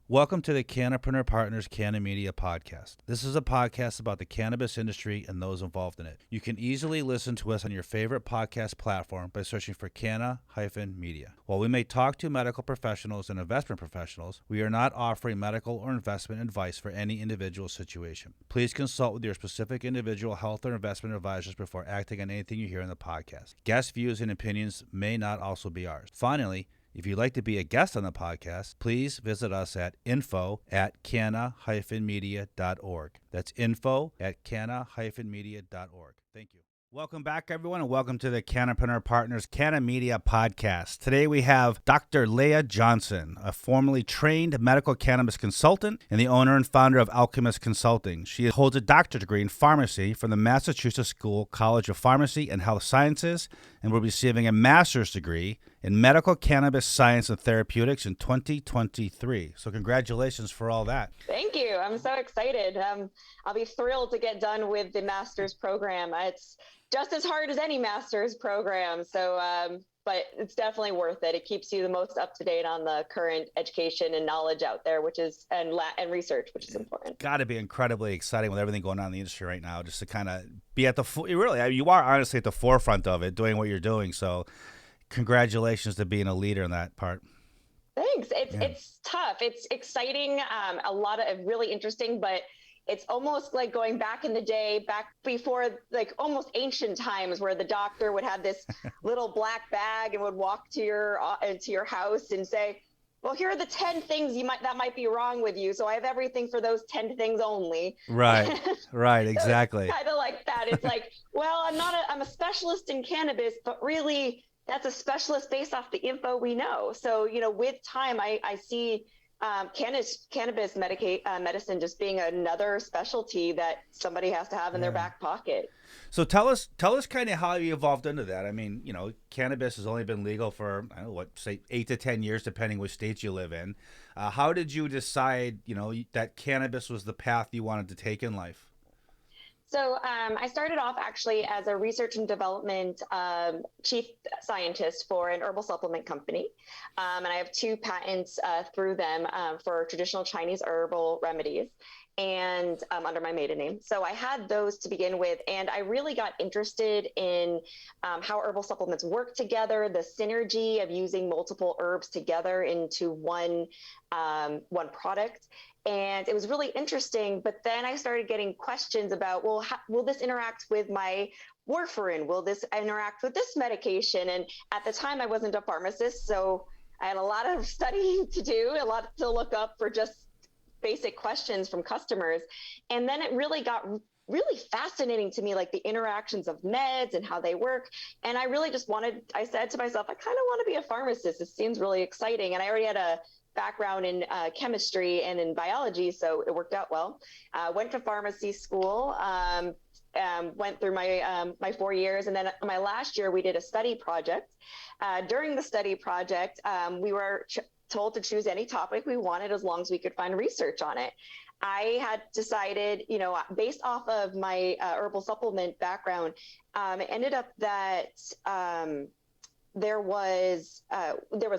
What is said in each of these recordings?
Welcome to the Cannapreneur Partners CannaMedia podcast. This is a podcast about the cannabis industry and those involved in it. You can easily listen to us on your favorite podcast platform by searching for Canna-Media. While we may talk to medical professionals and investment professionals, we are not offering medical or investment advice for any individual situation. Please consult with your specific individual health or investment advisors before acting on anything you hear in the podcast. Guest views and opinions may not also be ours. Finally, if you'd like to be a guest on the podcast, please visit us at info@canna-media.org. That's info@canna-media.org. Thank you. Welcome back, everyone, and welcome to the Cannapreneur Partners CannaMedia podcast. Today we have Dr. Leah Johnson, a formerly trained medical cannabis consultant and the owner and founder of Alchemist Consulting. She holds a doctorate degree in pharmacy from the Massachusetts College of Pharmacy and Health Sciences and will be receiving a master's degree in medical cannabis science and therapeutics in 2023. So congratulations for all that. Thank you. I'm so excited. I'll be thrilled to get done with the master's program. It's just as hard as any master's program. So, but it's definitely worth it. It keeps you the most up to date on the current education and knowledge out there, which is, and research, which is important. Got to be incredibly exciting with everything going on in the industry right now, just to kind of be at the, you are honestly at the forefront of it, doing what you're doing. So congratulations to being a leader in that part. Thanks. It's tough. It's exciting. A lot of really interesting, but it's almost like going back in the day, back before like almost ancient times, where the doctor would have this little black bag and would walk to your house and say, well, here are the 10 things that might be wrong with you. So I have everything for those 10 things only. Right. Right. Exactly. Kind of like that. It's like, well, I'm a specialist in cannabis, but really that's a specialist based off the info we know. So, with time, I see cannabis medicine just being another specialty that somebody has to have in their back pocket. So tell us kind of how you evolved into that. I mean, cannabis has only been legal for, 8 to 10 years, depending which states you live in. How did you decide, that cannabis was the path you wanted to take in life? So I started off actually as a research and development chief scientist for an herbal supplement company. And I have 2 patents through them for traditional Chinese herbal remedies and under my maiden name. So I had those to begin with, and I really got interested in how herbal supplements work together, the synergy of using multiple herbs together into one product. And it was really interesting, but then I started getting questions about, well, how, will this interact with my warfarin? Will this interact with this medication? And at the time I wasn't a pharmacist, so I had a lot of studying to do, a lot to look up for just basic questions from customers. And then it really got really fascinating to me, like the interactions of meds and how they work. And I really just I said to myself, I kind of want to be a pharmacist. It seems really exciting. And I already had a background in chemistry and in biology, so it worked out well. Went to pharmacy school, went through my 4 years, and then my last year we did a study project. During the study project, we were told to choose any topic we wanted as long as we could find research on it. I had decided, based off of my herbal supplement background, it ended up that there was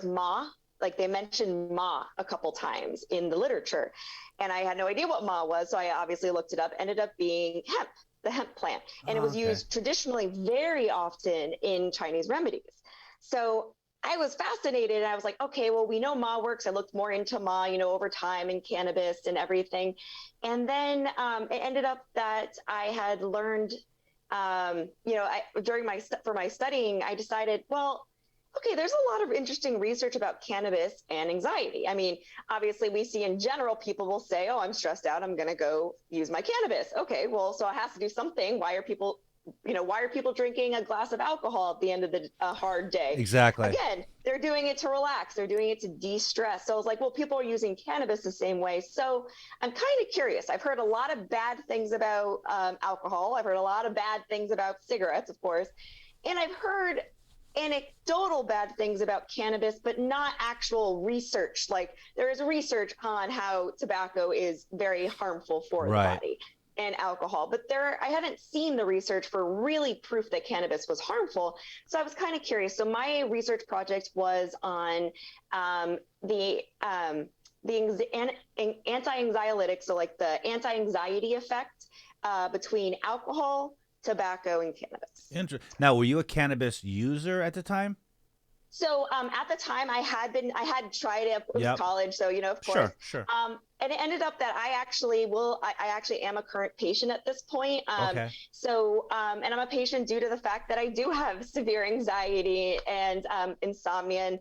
Ma. Like they mentioned Ma a couple times in the literature, and I had no idea what Ma was. So I obviously looked it up, ended up being hemp, the hemp plant. And it was used traditionally very often in Chinese remedies. So I was fascinated, and I was like, okay, well, we know Ma works. I looked more into Ma, over time and cannabis and everything. And then it ended up that I had learned, for my studying, I decided, well, okay, there's a lot of interesting research about cannabis and anxiety. I mean, obviously we see in general, people will say, oh, I'm stressed out, I'm going to go use my cannabis. Okay, well, so I have to do something. Why are people drinking a glass of alcohol at the end of the hard day? Exactly. Again, they're doing it to relax. They're doing it to de-stress. So I was like, well, people are using cannabis the same way. So I'm kind of curious. I've heard a lot of bad things about alcohol. I've heard a lot of bad things about cigarettes, of course. And I've heard anecdotal bad things about cannabis, but not actual research. Like there is research on how tobacco is very harmful for the body and alcohol, but I hadn't seen the research for really proof that cannabis was harmful. So I was kind of curious. So my research project was on the anti-anxiolytic, so like the anti-anxiety effect between alcohol, tobacco, and cannabis. Now, were you a cannabis user at the time? So at the time I had tried it. It was college. So, of course. Sure. And it ended up that I actually am a current patient at this point. Okay. So, and I'm a patient due to the fact that I do have severe anxiety and insomnia and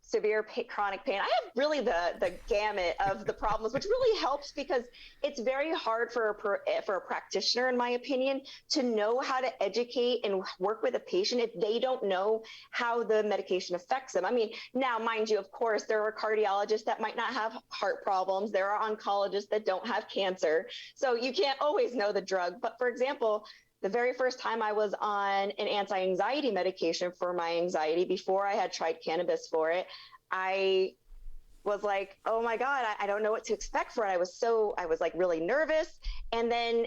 severe chronic pain. I have really the gamut of the problems, which really helps because it's very hard for a practitioner, in my opinion, to know how to educate and work with a patient if they don't know how the medication affects them. I mean, now, mind you, of course, there are cardiologists that might not have heart problems. There are oncologists that don't have cancer. So you can't always know the drug. But for example, the very first time I was on an anti-anxiety medication for my anxiety, before I had tried cannabis for it, I was like, oh my God, I don't know what to expect for it. I was like really nervous. And then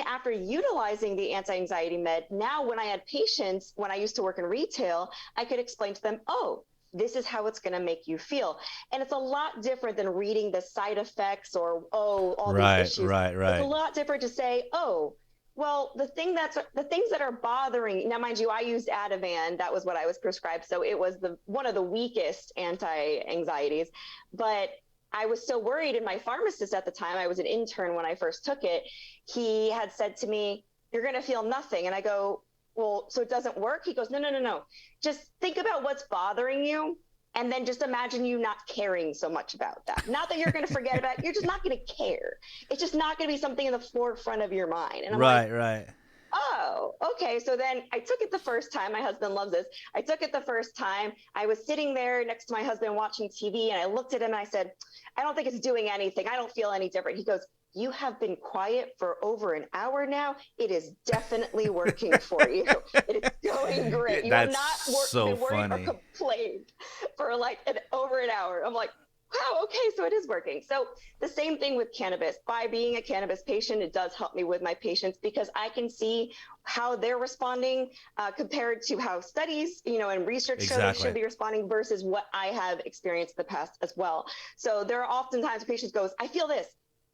after utilizing the anti-anxiety med, now when I had patients, when I used to work in retail, I could explain to them, oh, this is how it's going to make you feel. And it's a lot different than reading the side effects or, all these issues. Right. It's a lot different to say, oh, well, the things that are bothering, now mind you, I used Ativan. That was what I was prescribed. So it was one of the weakest anti-anxieties, but I was so worried. And my pharmacist at the time, I was an intern when I first took it. He had said to me, you're going to feel nothing. And I go, well, so it doesn't work? He goes, no. Just think about what's bothering you. And then just imagine you not caring so much about that. Not that you're going to forget about it. You're just not going to care. It's just not going to be something in the forefront of your mind. And I'm right. Oh, okay. So then I took it the first time. My husband loves this. I took it the first time. I was sitting there next to my husband watching TV, and I looked at him and I said, I don't think it's doing anything. I don't feel any different. He goes, you have been quiet for over an hour now. It is definitely working for you. It is going great. You have not been worried or complained for like over an hour. I'm like, wow, okay, so it is working. So the same thing with cannabis. By being a cannabis patient, it does help me with my patients because I can see how they're responding compared to how studies, and research show they should be responding versus what I have experienced in the past as well. So there are oftentimes patients goes, I feel this.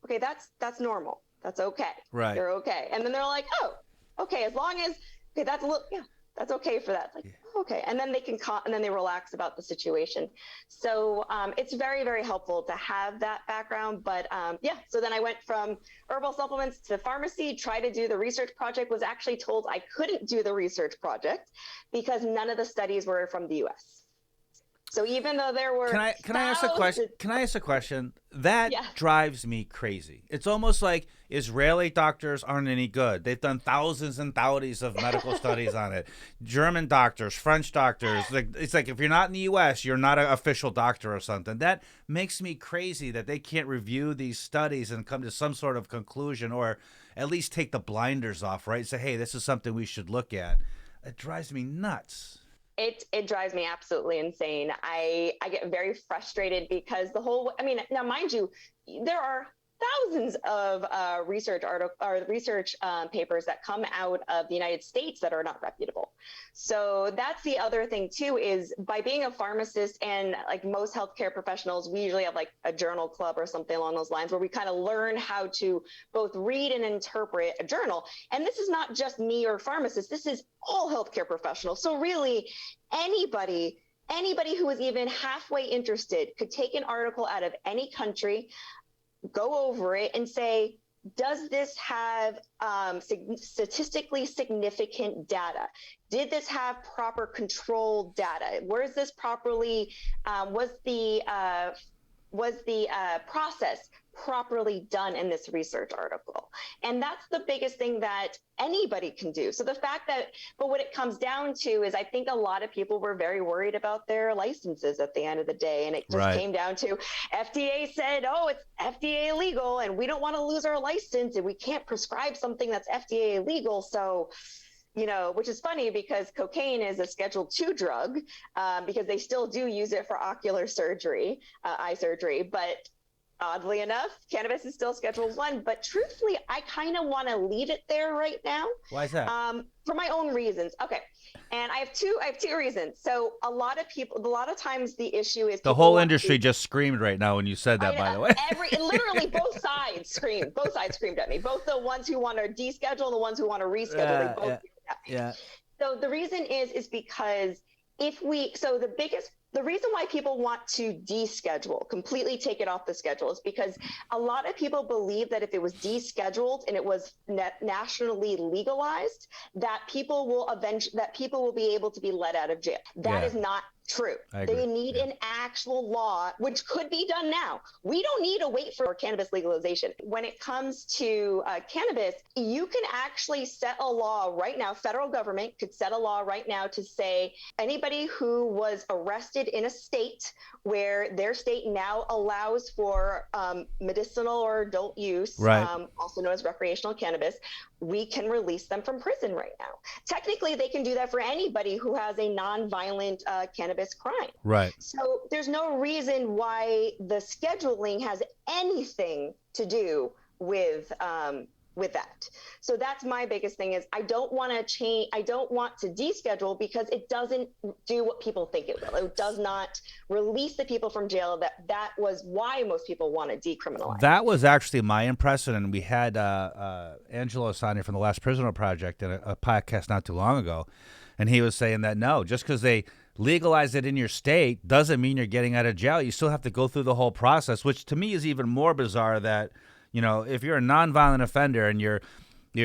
Okay, that's normal. That's okay. Right. They're okay. And then they're like, oh, okay, as long as, okay, that's that's okay for that. Like, okay. And then and then they relax about the situation. So it's very, very helpful to have that background. But so then I went from herbal supplements to pharmacy, tried to do the research project, was actually told I couldn't do the research project because none of the studies were from the US. So even though there were Can I ask a question? Can I ask a question? That drives me crazy. It's almost like Israeli doctors aren't any good. They've done thousands and thousands of medical studies on it. German doctors, French doctors. It's like if you're not in the US, you're not an official doctor or something. That makes me crazy that they can't review these studies and come to some sort of conclusion or at least take the blinders off, right? Say, hey, this is something we should look at. It drives me nuts. It drives me absolutely insane. I get very frustrated because now mind you, there are thousands of research papers that come out of the United States that are not reputable. So that's the other thing too, is by being a pharmacist and like most healthcare professionals, we usually have like a journal club or something along those lines where we kind of learn how to both read and interpret a journal. And this is not just me or pharmacists, this is all healthcare professionals. So really anybody who is even halfway interested could take an article out of any country, go over it and say, does this have statistically significant data? Did this have proper controlled data? Was this properly, was the process properly done in this research article? And that's the biggest thing that anybody can do. So the fact that, but what it comes down to is I think a lot of people were very worried about their licenses at the end of the day. And it just came down to FDA said, oh, it's FDA illegal and we don't want to lose our license and we can't prescribe something that's FDA illegal. So, which is funny because cocaine is a Schedule II drug because they still do use it for ocular surgery, eye surgery, but Oddly enough, cannabis is still Schedule 1, but truthfully, I kind of want to leave it there right now. Why is that? For my own reasons. Okay. And I have two reasons. So a lot of times the issue is the whole industry just screamed right now when you said that, by the way. Literally both sides screamed at me. Both the ones who want to deschedule and the ones who want to reschedule, they both at me. Yeah. So the reason is because the reason why people want to deschedule, completely take it off the schedule, is because a lot of people believe that if it was descheduled and it was nationally legalized, that people will be able to be let out of jail. That is not true. They need an actual law, which could be done now. We don't need to wait for cannabis legalization. When it comes to cannabis, you can actually set a law right now. Federal government could set a law right now to say anybody who was arrested in a state where their state now allows for medicinal or adult use, also known as recreational cannabis, we can release them from prison right now. Technically, they can do that for anybody who has a non-violent cannabis crime. Right. So there's no reason why the scheduling has anything to do with that. So that's my biggest thing is I don't want to change. I don't want to deschedule because it doesn't do what people think it will. It does not release the people from jail. That was why most people want to decriminalize. That was actually my impression. And we had Angelo Asani from the Last Prisoner Project in a podcast not too long ago. And he was saying that, no, just because they legalize it in your state doesn't mean you're getting out of jail. You still have to go through the whole process, which to me is even more bizarre that, you know, if you're a nonviolent offender and you're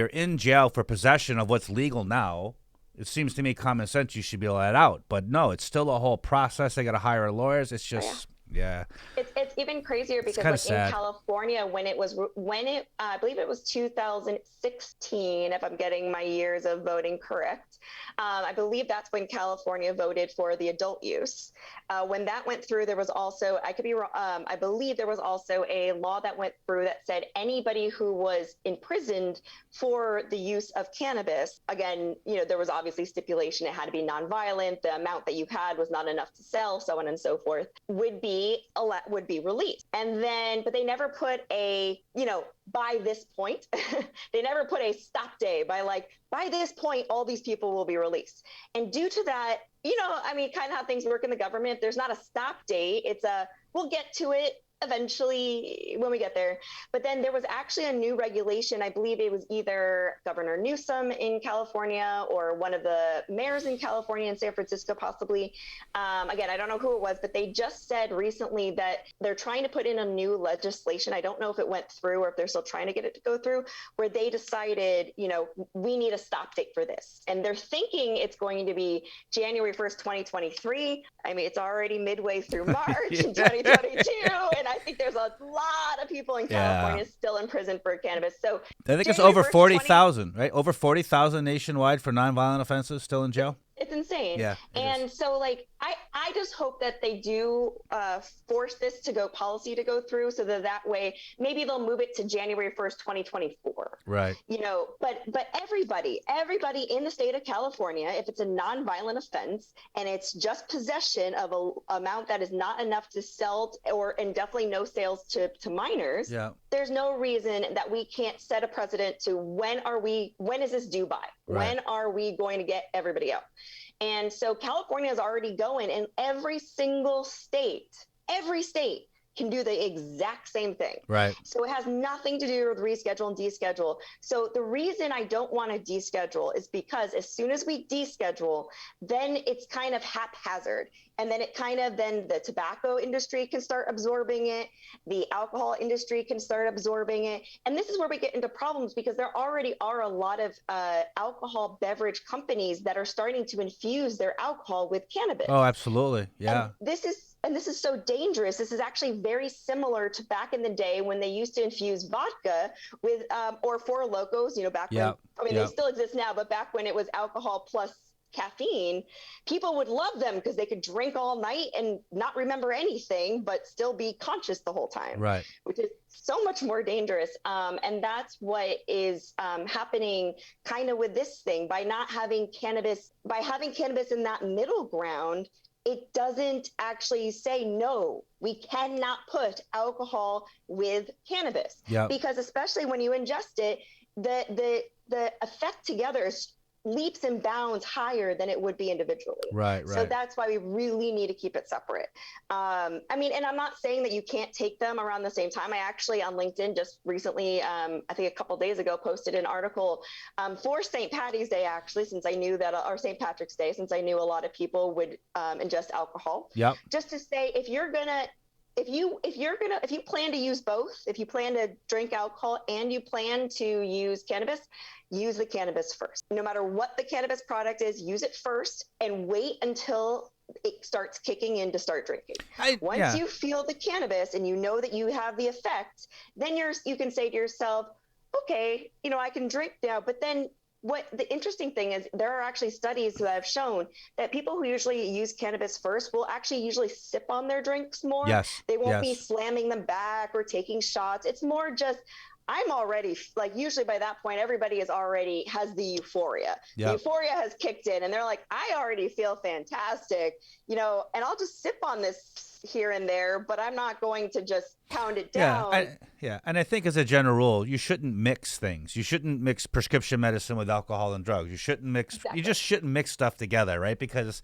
in jail for possession of what's legal now, it seems to me common sense you should be let out. But no, it's still a whole process. They got to hire lawyers. It's just, It's even crazier because like in California, I believe it was 2016, if I'm getting my years of voting correct. I believe that's when California voted for the adult use. When that went through, there was also, I could be wrong, I believe there was also a law that went through that said anybody who was imprisoned for the use of cannabis, again, you know, there was obviously stipulation, it had to be nonviolent, the amount that you had was not enough to sell, so on and so forth, would be released. And then, but they never put a, you know, by this point, they never put a stop day by this point, all these people will be released. And due to that, you know, I mean, kind of how things work in the government, there's not a stop date. It's we'll get to it eventually when we get there. But then there was actually a new regulation. I believe it was either Governor Newsom in California or one of the mayors in California, in San Francisco, possibly. Again, I don't know who it was, but they just said recently that they're trying to put in a new legislation. I don't know if it went through or if they're still trying to get it to go through, where they decided, you know, we need a stop date for this. And they're thinking it's going to be January 1st, 2023. I mean, it's already midway through March in 2022. And I think there's a lot of people in California still in prison for cannabis. So I think it's over 40,000, right? Over 40,000 nationwide for nonviolent offenses still in jail. It's insane. Yeah. And so like, I just hope that they do force this policy to go through so that way, maybe they'll move it to January 1st, 2024. Right. You know, but everybody in the state of California, if it's a nonviolent offense and it's just possession of an amount that is not enough to sell and definitely no sales to minors, there's no reason that we can't set a precedent to when is this due by? Right. When are we going to get everybody out? And so California is already going, and every state can do the exact same thing. Right. So it has nothing to do with reschedule and deschedule. So the reason I don't want to deschedule is because as soon as we deschedule, then it's kind of haphazard. And then then the tobacco industry can start absorbing it. The alcohol industry can start absorbing it. And this is where we get into problems because there already are a lot of alcohol beverage companies that are starting to infuse their alcohol with cannabis. Oh, absolutely. Yeah. And this is so dangerous. This is actually very similar to back in the day when they used to infuse vodka with, or Four Locos, you know, back when, I mean, they still exist now, but back when it was alcohol plus caffeine, people would love them because they could drink all night and not remember anything, but still be conscious the whole time. Right. Which is so much more dangerous. And that's what is happening kind of with this thing by not having cannabis, by having cannabis in that middle ground. it doesn't actually say, no, we cannot put alcohol with cannabis. Yep. Because especially when you ingest it, the effect together is leaps and bounds higher than it would be individually. Right. So that's why we really need to keep it separate. I mean, and I'm not saying that you can't take them around the same time. I actually on LinkedIn just recently, I think a couple of days ago, posted an article for St. Patty's Day, actually, since I knew that, or St. Patrick's Day, since I knew a lot of people would ingest alcohol. Yep. Just to say, if you plan to use both, if you plan to drink alcohol and you plan to use cannabis, use the cannabis first. No matter what the cannabis product is, use it first and wait until it starts kicking in to start drinking. Once you feel the cannabis and you know that you have the effect, then you can say to yourself, okay, I can drink now. But then what the interesting thing is, there are actually studies that have shown that people who usually use cannabis first will actually usually sip on their drinks more. Yes. They won't be slamming them back or taking shots. It's more just, I'm already, like, usually by that point, everybody has the euphoria. Yep. The euphoria has kicked in and they're like, I already feel fantastic, and I'll just sip on this here and there, but I'm not going to just pound it down. And I think as a general rule, you shouldn't mix things. You shouldn't mix prescription medicine with alcohol and drugs. You shouldn't mix, You just shouldn't mix stuff together, right? Because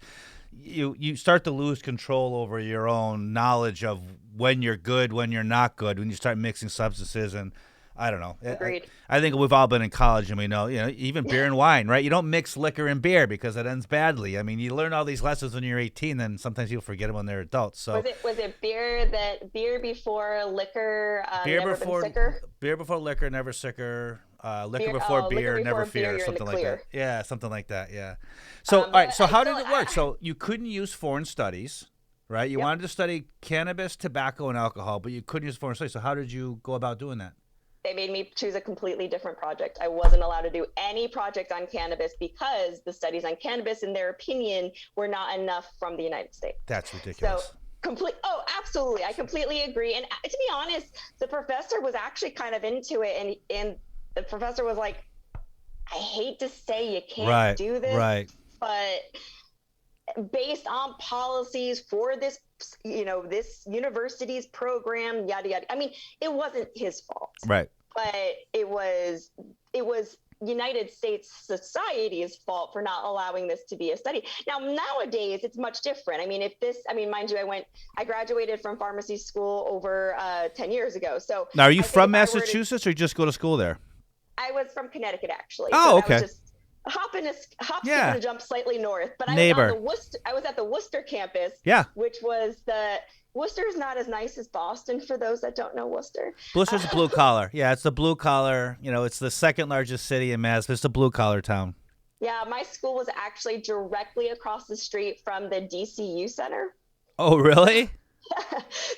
you start to lose control over your own knowledge of when you're good, when you're not good, when you start mixing substances. And I don't know. Agreed. I think we've all been in college and we know, even beer and wine, right? You don't mix liquor and beer because it ends badly. I mean, you learn all these lessons when you're 18, then sometimes you'll forget them when they're adults. So was it beer before liquor, never been sicker? Beer before liquor, never sicker. Liquor before beer, never fear, something like that. Yeah, something like that. Yeah. So, all right. So how did it work? So you couldn't use foreign studies, right? You wanted to study cannabis, tobacco, and alcohol, but you couldn't use foreign studies. So how did you go about doing that? They made me choose a completely different project. I wasn't allowed to do any project on cannabis because the studies on cannabis, in their opinion, were not enough from the United States. That's ridiculous. So absolutely. I completely agree. And to be honest, the professor was actually kind of into it. And the professor was like, I hate to say you can't do this, but based on policies for this, this university's program, yada, yada. I mean, it wasn't his fault. Right. But it was United States society's fault for not allowing this to be a study. Now, nowadays, it's much different. I mean, mind you, I graduated from pharmacy school over 10 years ago. So now, are you from Massachusetts or you just go to school there? I was from Connecticut, actually. Oh, okay. I was just skip and jump slightly north. But I was at the Worcester campus, which was Worcester's not as nice as Boston, for those that don't know Worcester. Worcester's blue collar. Yeah, it's the blue collar. It's the second largest city in Mass. It's a blue collar town. Yeah, my school was actually directly across the street from the DCU Center. Oh, really?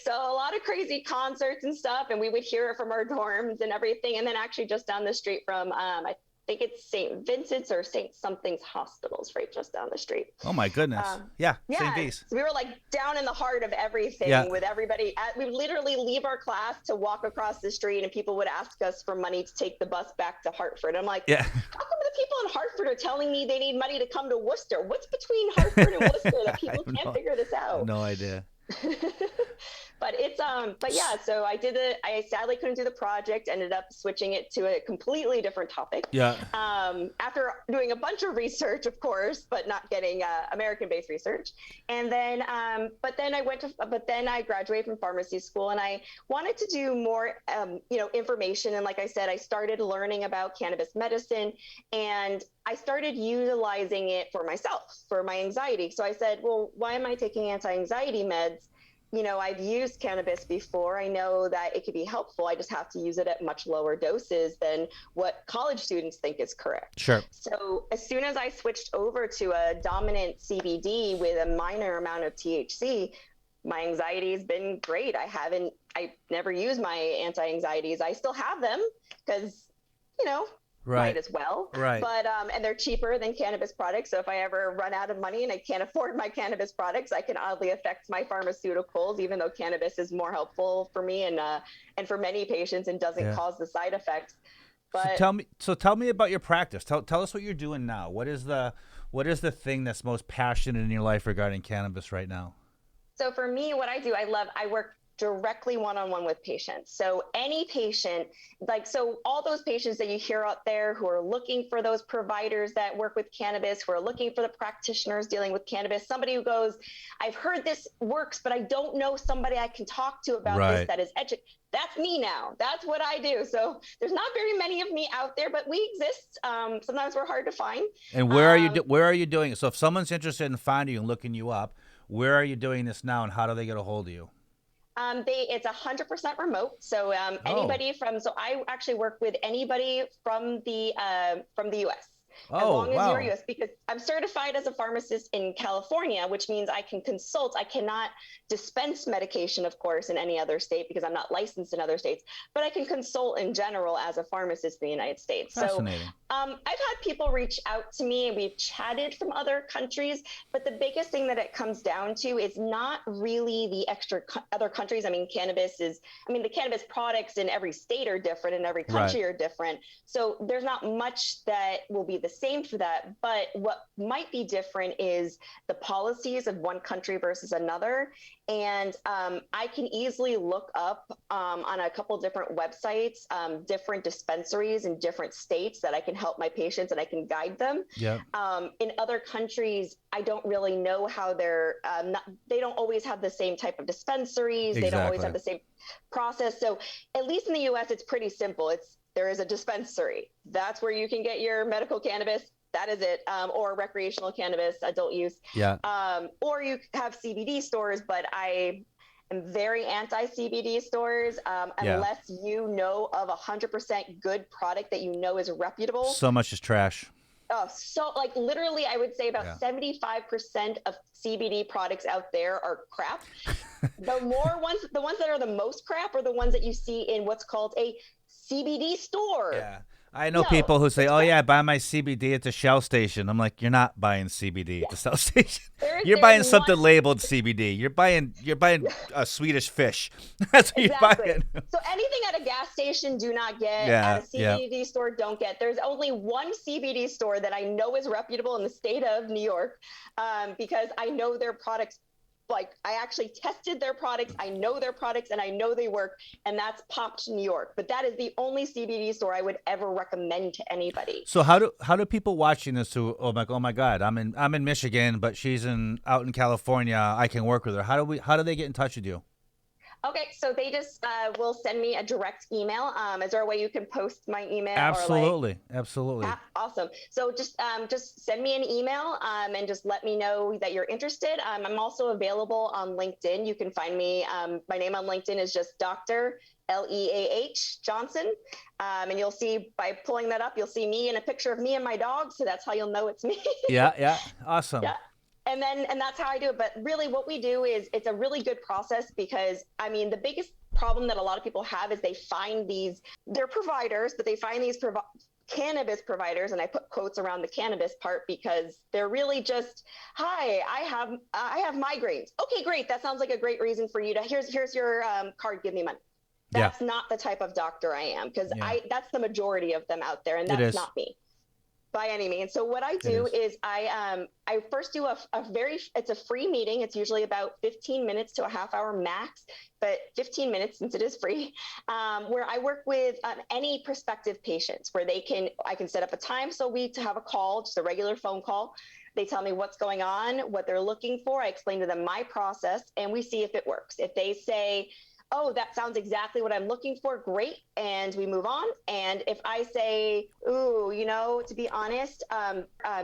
So a lot of crazy concerts and stuff, and we would hear it from our dorms and everything. And then actually just down the street from, I think it's St. Vincent's or St. Something's hospitals right just down the street. Oh my goodness. St. V's. So we were like down in the heart of everything with everybody. We would literally leave our class to walk across the street and people would ask us for money to take the bus back to Hartford. I'm like, how come the people in Hartford are telling me they need money to come to Worcester? What's between Hartford and Worcester that people can't figure this out? No idea. So I sadly couldn't do the project, ended up switching it to a completely different topic. After doing a bunch of research, of course, but not getting American-based research. And then I graduated from pharmacy school and I wanted to do more information. And like I said, I started learning about cannabis medicine and I started utilizing it for myself, for my anxiety. So I said, well, why am I taking anti-anxiety meds? I've used cannabis before. I know that it could be helpful. I just have to use it at much lower doses than what college students think is correct. Sure. So as soon as I switched over to a dominant CBD with a minor amount of THC, my anxiety has been great. I never used my anti-anxieties. I still have them because, might as well. Right. But, and they're cheaper than cannabis products. So if I ever run out of money and I can't afford my cannabis products, I can oddly affect my pharmaceuticals, even though cannabis is more helpful for me and for many patients and doesn't cause the side effects. But so tell me about your practice. Tell us what you're doing now. What is the What is the thing that's most passionate in your life regarding cannabis right now? So for me, what I do, I work directly one-on-one with patients. So any patient, so all those patients that you hear out there who are looking for those providers that work with cannabis, who are looking for the practitioners dealing with cannabis, somebody who goes, I've heard this works, but I don't know somebody I can talk to about this that is that's me now. That's what I do. So there's not very many of me out there, but we exist. Sometimes we're hard to find. And where are you doing it? So if someone's interested in finding you and looking you up, where are you doing this now, and how do they get a hold of you? It's 100% remote. So anybody so I actually work with anybody from the US. As long as you're US, because I'm certified as a pharmacist in California, which means I can consult. I cannot dispense medication, of course, in any other state because I'm not licensed in other states, but I can consult in general as a pharmacist in the United States. Fascinating. So I've had people reach out to me and we've chatted from other countries, but the biggest thing that it comes down to is not really the extra other countries. I mean, the cannabis products in every state are different and every country are different. So there's not much that will be the same for that. But what might be different is the policies of one country versus another. And I can easily look up on a couple different websites, different dispensaries in different states that I can help my patients and I can guide them. Yeah. In other countries, I don't really know how they don't always have the same type of dispensaries. Exactly. They don't always have the same process. So at least in the US, it's pretty simple. There is a dispensary. That's where you can get your medical cannabis. That is it. Or recreational cannabis, adult use. Yeah. Or you have CBD stores, but I am very anti-CBD stores unless you know of 100% good product that you know is reputable. So much is trash. So literally, I would say about 75% of CBD products out there are crap. The ones that are the most crap are the ones that you see in what's called a CBD store. Yeah. I know people who say, "Oh yeah, I buy my CBD at the Shell station." I'm like, "You're not buying CBD at the Shell station. You're buying something labeled CBD. You're buying a Swedish fish. That's what you're buying." So anything at a gas station, do not get. At a CBD store, don't get. There's only one CBD store that I know is reputable in the state of New York, because I know their products. I actually tested their products. I know their products and I know they work, and that's Popped New York. But that is the only CBD store I would ever recommend to anybody. So how do people watching this who oh my God, I'm in Michigan, but she's out in California, I can work with her. How do they get in touch with you? Okay, so they just will send me a direct email. Is there a way you can post my email? Absolutely. Awesome. So just send me an email and just let me know that you're interested. I'm also available on LinkedIn. You can find me. My name on LinkedIn is just Dr. Leah Johnson. And you'll see by pulling that up, you'll see me and a picture of me and my dog. So that's how you'll know it's me. Yeah. Awesome. Yeah. And that's how I do it. But really what we do is it's a really good process because, the biggest problem that a lot of people have is they find they're providers, but they find these cannabis providers, and I put quotes around the cannabis part because they're really just, hi, I have migraines. Okay, great. That sounds like a great reason for you to, here's your card, give me money. That's not the type of doctor I am, because that's the majority of them out there, and that's not me. By any means. So what I do is I first do it's a free meeting. It's usually about 15 minutes to a half hour max, but 15 minutes since it is free, where I work with any prospective patients where I can set up a time to have a call, just a regular phone call. They tell me what's going on, what they're looking for. I explain to them my process and we see if it works. If they say, oh, that sounds exactly what I'm looking for, great, and we move on. And if I say, ooh, to be honest,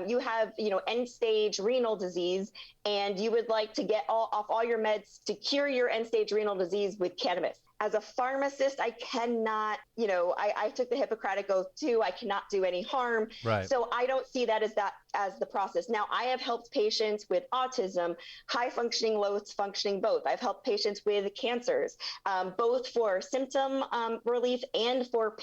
you have, end-stage renal disease, and you would like to get off all your meds to cure your end-stage renal disease with cannabis. As a pharmacist, I cannot, I took the Hippocratic Oath too. I cannot do any harm. Right. So I don't see that as the process. Now, I have helped patients with autism, high functioning, low functioning, both. I've helped patients with cancers, both for symptom relief and for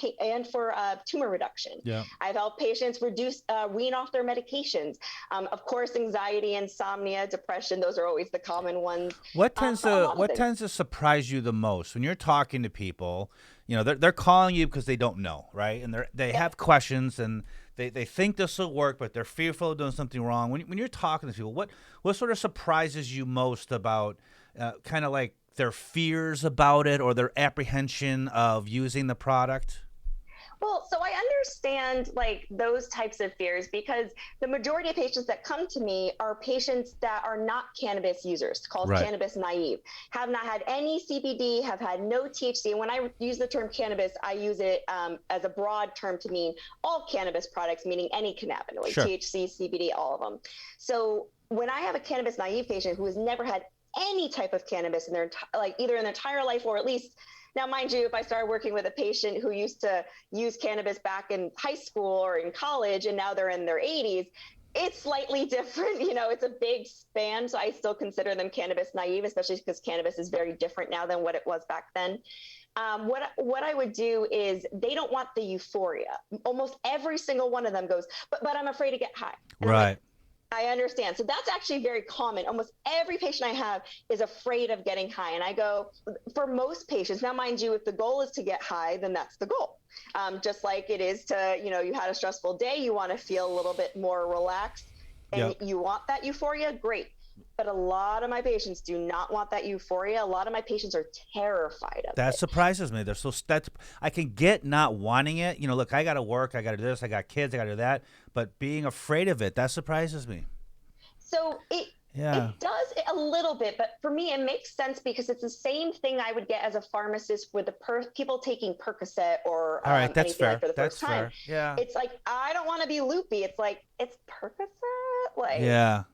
tumor reduction. Yeah. I've helped patients wean off their medications. Of course, anxiety, insomnia, depression, those are always the common ones. What tends to surprise you the most when you're talking to people? they're calling you because they don't know, right? And they have questions, and they think this will work, but they're fearful of doing something wrong. When you're talking to people, what sort of surprises you most about kind of like their fears about it or their apprehension of using the product? Well, so I understand like those types of fears because the majority of patients that come to me are patients that are not cannabis users, called cannabis naive, have not had any CBD, have had no THC. And when I use the term cannabis, I use it as a broad term to mean all cannabis products, meaning any cannabinoid, THC, CBD, all of them. So when I have a cannabis naive patient who has never had any type of cannabis in their either in their entire life or at least. Now, mind you, if I started working with a patient who used to use cannabis back in high school or in college, and now they're in their 80s, it's slightly different. It's a big span. So I still consider them cannabis naive, especially because cannabis is very different now than what it was back then. What I would do is they don't want the euphoria. Almost every single one of them goes, but I'm afraid to get high. And right. I understand. So that's actually very common. Almost every patient I have is afraid of getting high. And I go, for most patients, now mind you, if the goal is to get high, then that's the goal. Just like it is to, you had a stressful day, you want to feel a little bit more relaxed and you want that euphoria, great. But a lot of my patients do not want that euphoria. A lot of my patients are terrified of it. That surprises me. I can get not wanting it. Look, I got to work. I got to do this. I got kids. I got to do that. But being afraid of it, that surprises me. So it does a little bit. But for me, it makes sense because it's the same thing I would get as a pharmacist with the people taking Percocet or all right, that's fair. Like for the that's first time. Fair. Yeah. It's like, I don't want to be loopy. It's like, it's Percocet. Like, yeah.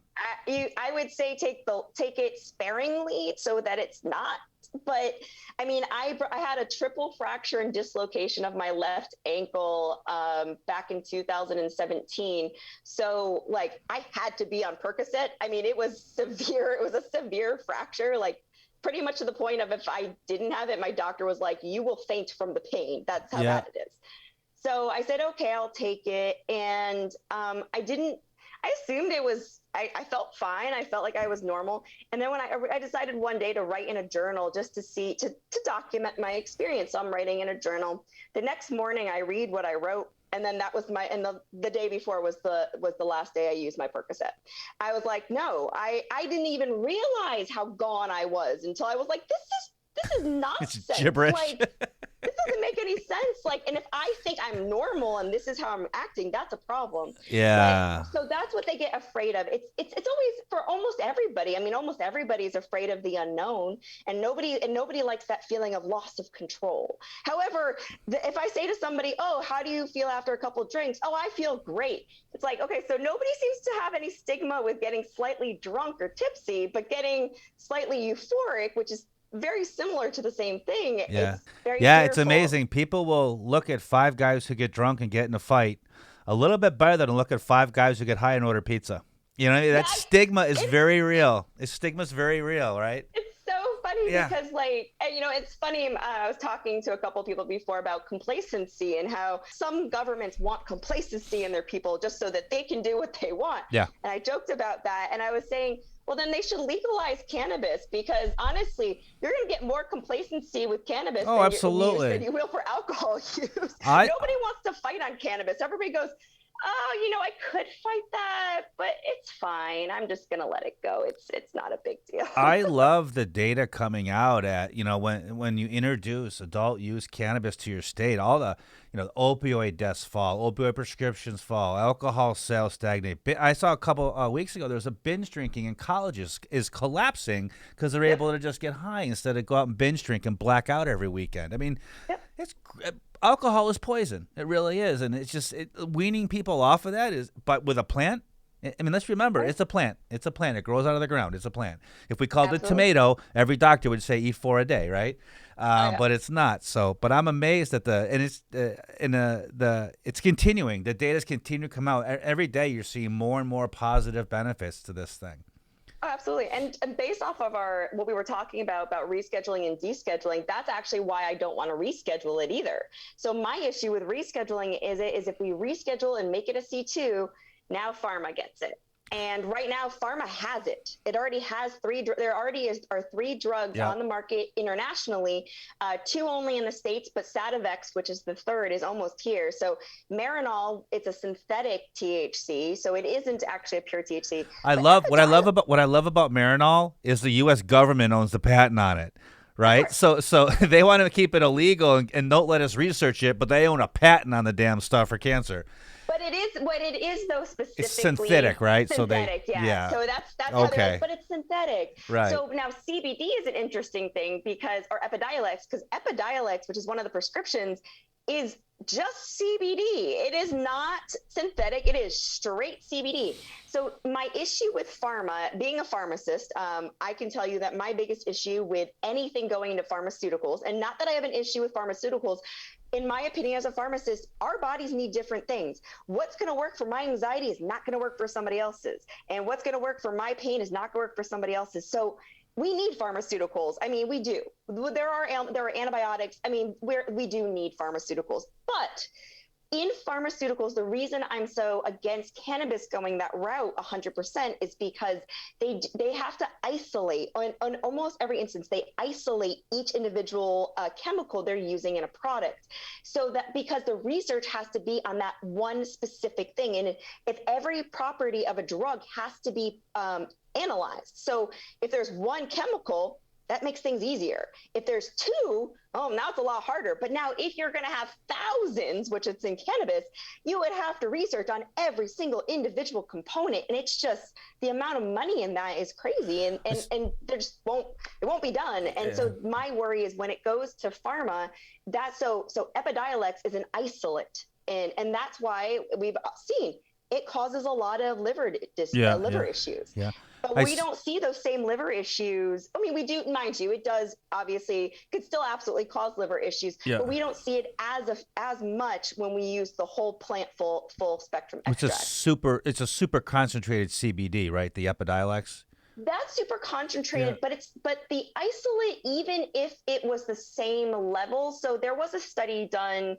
I would say take it sparingly so that it's not. But I mean, I had a triple fracture and dislocation of my left ankle back in 2017. So like I had to be on Percocet. I mean, it was severe. It was a severe fracture, like pretty much to the point of if I didn't have it, my doctor was like, you will faint from the pain. That's how bad it is. So I said, okay, I'll take it. And I assumed it was, I felt fine. I felt like I was normal. And then when I decided one day to write in a journal just to document my experience. So I'm writing in a journal. The next morning I read what I wrote. And then that was the day before was the last day I used my Percocet. I was like, no, I didn't even realize how gone I was until I was like, this is nonsense. It's gibberish. Like, this doesn't make any sense. Like, and if I think I'm normal and this is how I'm acting, that's a problem. Yeah. So that's what they get afraid of. It's always for almost everybody. I mean, almost everybody is afraid of the unknown, and nobody likes that feeling of loss of control. However, if I say to somebody, "Oh, how do you feel after a couple of drinks?" "Oh, I feel great." It's like, okay, so nobody seems to have any stigma with getting slightly drunk or tipsy, but getting slightly euphoric, which is very similar to the same thing. Yeah. It's very fearful. It's amazing. People will look at 5 guys who get drunk and get in a fight a little bit better than look at 5 guys who get high and order pizza. That stigma is very real. Stigma's very real, right? It's so funny because it's funny. I was talking to a couple of people before about complacency and how some governments want complacency in their people just so that they can do what they want. Yeah. And I joked about that. And I was saying, well, then they should legalize cannabis because honestly, you're going to get more complacency with cannabis than you will for alcohol use. Nobody wants to fight on cannabis. Everybody goes, oh, I could fight that, but it's fine. I'm just going to let it go. It's not a big deal. I love the data coming out at, when you introduce adult use cannabis to your state, all the, opioid deaths fall, opioid prescriptions fall, alcohol sales stagnate. I saw a couple weeks ago, there was a binge drinking in colleges is collapsing because they're able to just get high instead of go out and binge drink and black out every weekend. I mean, alcohol is poison. It really is. And it's just weaning people off of that but with a plant. I mean, let's remember, it's a plant. It's a plant. It grows out of the ground. It's a plant. If we called it tomato, every doctor would say eat 4 a day, right? But it's not. So, but I'm amazed at it's continuing. The data's continue to come out every day. You're seeing more and more positive benefits to this thing. Oh, absolutely. And based off of what we were talking about rescheduling and descheduling, that's actually why I don't want to reschedule it either. So my issue with rescheduling is if we reschedule and make it a C2, now pharma gets it. And right now, pharma has it. It already has there already are 3 drugs on the market internationally, 2 only in the States, but Sativex, which is the 3rd, is almost here. So Marinol, it's a synthetic THC, so it isn't actually a pure THC. What I love about Marinol is the U.S. government owns the patent on it. Right, so they want to keep it illegal and don't let us research it, but they own a patent on the damn stuff for cancer. But it is though specifically it's synthetic, right? Synthetic, So that's how they're like, but it's synthetic. Right. So now CBD is an interesting thing or Epidiolex, because Epidiolex, which is one of the prescriptions, is just CBD. It is not synthetic. It is straight CBD. So my issue with pharma, being a pharmacist, I can tell you that my biggest issue with anything going into pharmaceuticals, and not that I have an issue with pharmaceuticals, in my opinion, as a pharmacist, our bodies need different things. What's going to work for my anxiety is not going to work for somebody else's. And what's going to work for my pain is not going to work for somebody else's. So we need pharmaceuticals. I mean, we do. There are antibiotics. I mean, we do need pharmaceuticals. But in pharmaceuticals, the reason I'm so against cannabis going that route 100% is because they have to isolate, on almost every instance, they isolate each individual chemical they're using in a product. So that because the research has to be on that one specific thing. And if every property of a drug has to be analyzed. So if there's one chemical, that makes things easier. If there's 2, now it's a lot harder. But now if you're going to have thousands, which it's in cannabis, you would have to research on every single individual component. And it's just the amount of money in that is crazy. And there just it won't be done. And so my worry is when it goes to pharma, so Epidiolex is an isolate. And that's why we've seen it causes a lot of liver issues. Yeah. But we don't see those same liver issues. I mean, we do, mind you, it does obviously could still absolutely cause liver issues, but we don't see it as much when we use the whole plant full spectrum extract. It's a super concentrated CBD, right? The Epidiolex. That's super concentrated, but the isolate, even if it was the same level. So there was a study done,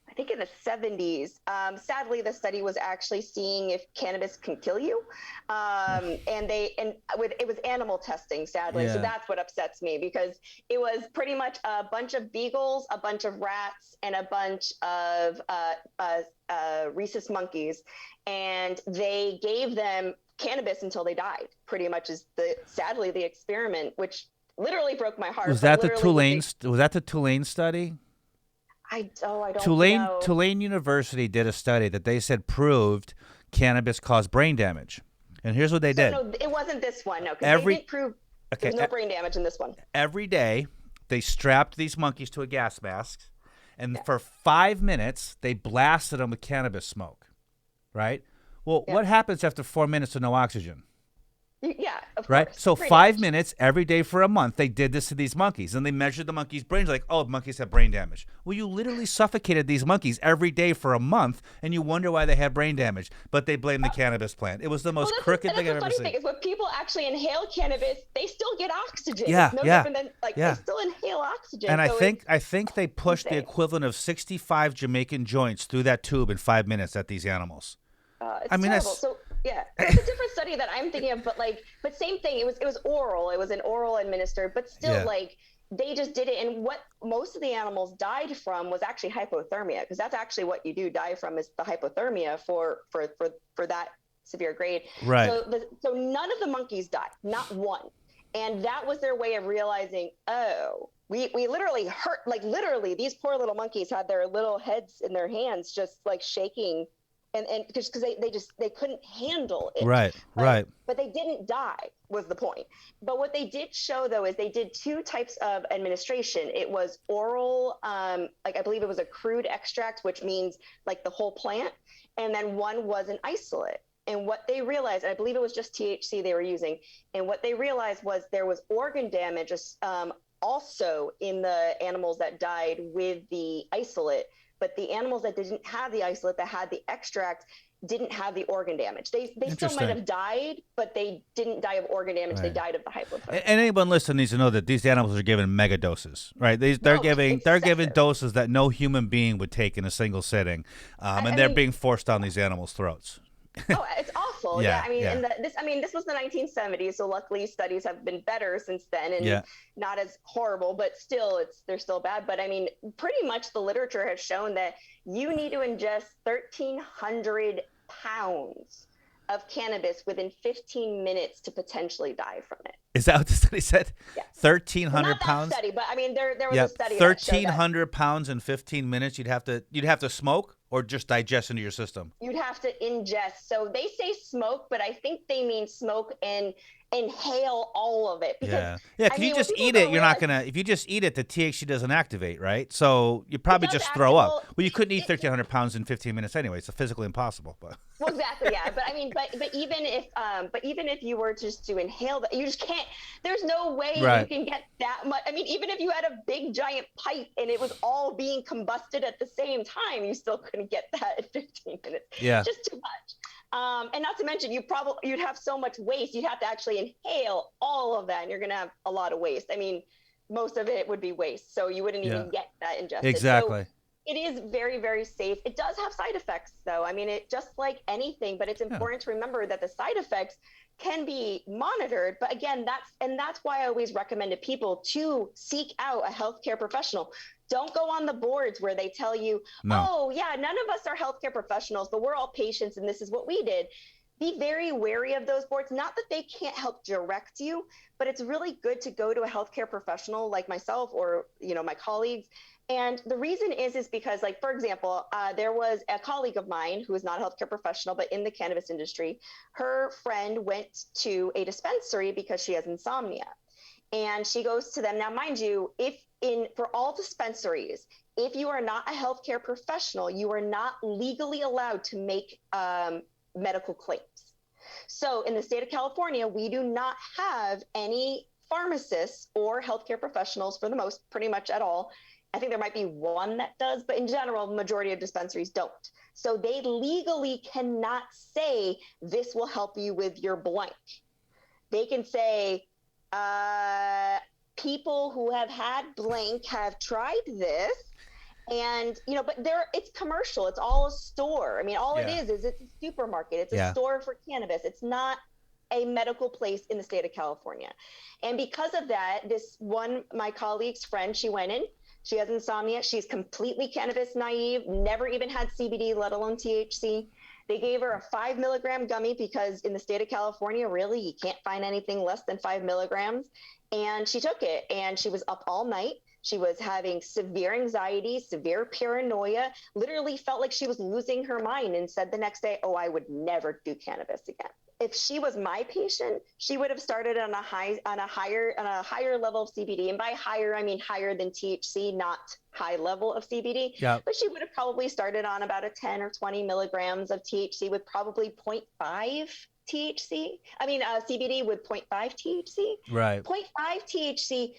I think in the 70s. Sadly, the study was actually seeing if cannabis can kill you. It was animal testing, sadly. So that's what upsets me, because it was pretty much a bunch of beagles, a bunch of rats, and a bunch of rhesus monkeys. And they gave them cannabis until they died, pretty much is sadly the experiment, which literally broke my heart. Was that the Tulane study? I don't know. Tulane University did a study that they said proved cannabis caused brain damage. And here's what they did. No, it wasn't this one. No, because they didn't prove there's no brain damage in this one. Every day, they strapped these monkeys to a gas mask, and for 5 minutes, they blasted them with cannabis smoke, right? Well, what happens after 4 minutes of no oxygen? Yeah, of right? course. So 5 minutes every day for a month, they did this to these monkeys, and they measured the monkeys' brains like, monkeys have brain damage. Well, you literally suffocated these monkeys every day for a month, and you wonder why they had brain damage. But they blame the cannabis plant. It was the most crooked thing I've ever seen. The funny thing is when people actually inhale cannabis, they still get oxygen. Yeah, it's no different than, they still inhale oxygen. And I think they pushed the equivalent of 65 Jamaican joints through that tube in 5 minutes at these animals. It's terrible. So yeah, it's a different study that I'm thinking of, but same thing. It was oral. It was an oral administered, but still they just did it. And what most of the animals died from was actually hypothermia, because that's actually what you do die from, is the hypothermia for that severe grade. Right. So none of the monkeys died, not one. And that was their way of realizing, we literally hurt, literally these poor little monkeys had their little heads in their hands just shaking. And because they couldn't handle it. Right. But they didn't die, was the point. But what they did show, though, is they did 2 types of administration. It was oral, I believe it was a crude extract, which means the whole plant. And then one was an isolate. And what they realized, I believe it was just THC they were using. And what they realized was there was organ damage also in the animals that died with the isolate. But the animals that didn't have the isolate, that had the extract, didn't have the organ damage. They still might have died, but they didn't die of organ damage. Right. They died of the hypothermia. And anyone listening needs to know that these animals are given mega doses, right? They're given doses that no human being would take in a single sitting, and they're being forced down these animals' throats. Oh, it's awful. Yeah, Yeah. I mean, yeah, this was the 1970s. So luckily studies have been better since then and yeah. not as horrible, but still they're still bad. But I mean, pretty much the literature has shown that you need to ingest 1,300 pounds of cannabis within 15 minutes to potentially die from it. Is that what the study said? Yes. Well, 1,300 not that pounds. study, but I mean, there was a Yep, study that showed that 1,300 pounds in 15 minutes. You'd have to smoke or just digest into your system. you'd have to ingest. So they say smoke, but I think they mean smoke and inhale all of it. Because Yeah, yeah. I If you mean, what just people eat it, don't you're not realize, gonna. If you just eat it, the THC doesn't activate, right? So you it probably does just act throw up. well. Well, you couldn't eat 1,300 pounds in 15 minutes anyway. It's physically impossible. But Well, exactly, yeah. But I mean, but even if you were just to inhale that, you just can't. There's no way you right. can get that much. I mean, even if you had a big giant pipe and it was all being combusted at the same time, you still couldn't get that in 15 minutes. Yeah. Just too much. And not to mention, you'd have so much waste. You'd have to actually inhale all of that, and you're gonna have a lot of waste. I mean, most of it would be waste, so you wouldn't Yeah. even get that ingested. Exactly. So it is very, very safe. It does have side effects, though. I mean, it just like anything, but it's Yeah. important to remember that the side effects can be monitored. But again, that's why I always recommend to people to seek out a healthcare professional. Don't go on the boards where they tell you, No. oh, yeah, none of us are healthcare professionals, but we're all patients and this is what we did. Be very wary of those boards. Not that they can't help direct you, but it's really good to go to a healthcare professional like myself or, my colleagues. And the reason is because, like, for example, there was a colleague of mine who is not a healthcare professional, but in the cannabis industry. Her friend went to a dispensary because she has insomnia. And she goes to them. Now, mind you, for all dispensaries, if you are not a healthcare professional, you are not legally allowed to make medical claims. So in the state of California, we do not have any pharmacists or healthcare professionals for the most, pretty much at all. I think there might be one that does, but in general, the majority of dispensaries don't. So they legally cannot say this will help you with your blank. They can say, people who have had blank have tried this. And, but it's commercial. It's all a store. I mean, all it is it's a supermarket. It's a store for cannabis. It's not a medical place in the state of California. And because of that, my colleague's friend, she went in. She has insomnia. She's completely cannabis naive, never even had CBD, let alone THC. They gave her a 5 milligram gummy because in the state of California, really, you can't find anything less than 5 milligrams. And she took it and she was up all night. She was having severe anxiety, severe paranoia, literally felt like she was losing her mind and said the next day, oh, I would never do cannabis again. If she was my patient, she would have started on a higher level of CBD. And by higher, I mean higher than THC, not high level of CBD. Yep. But she would have probably started on about a 10 or 20 milligrams of THC with probably 0.5 THC. I mean, CBD with 0.5 THC. Right. 0.5 THC.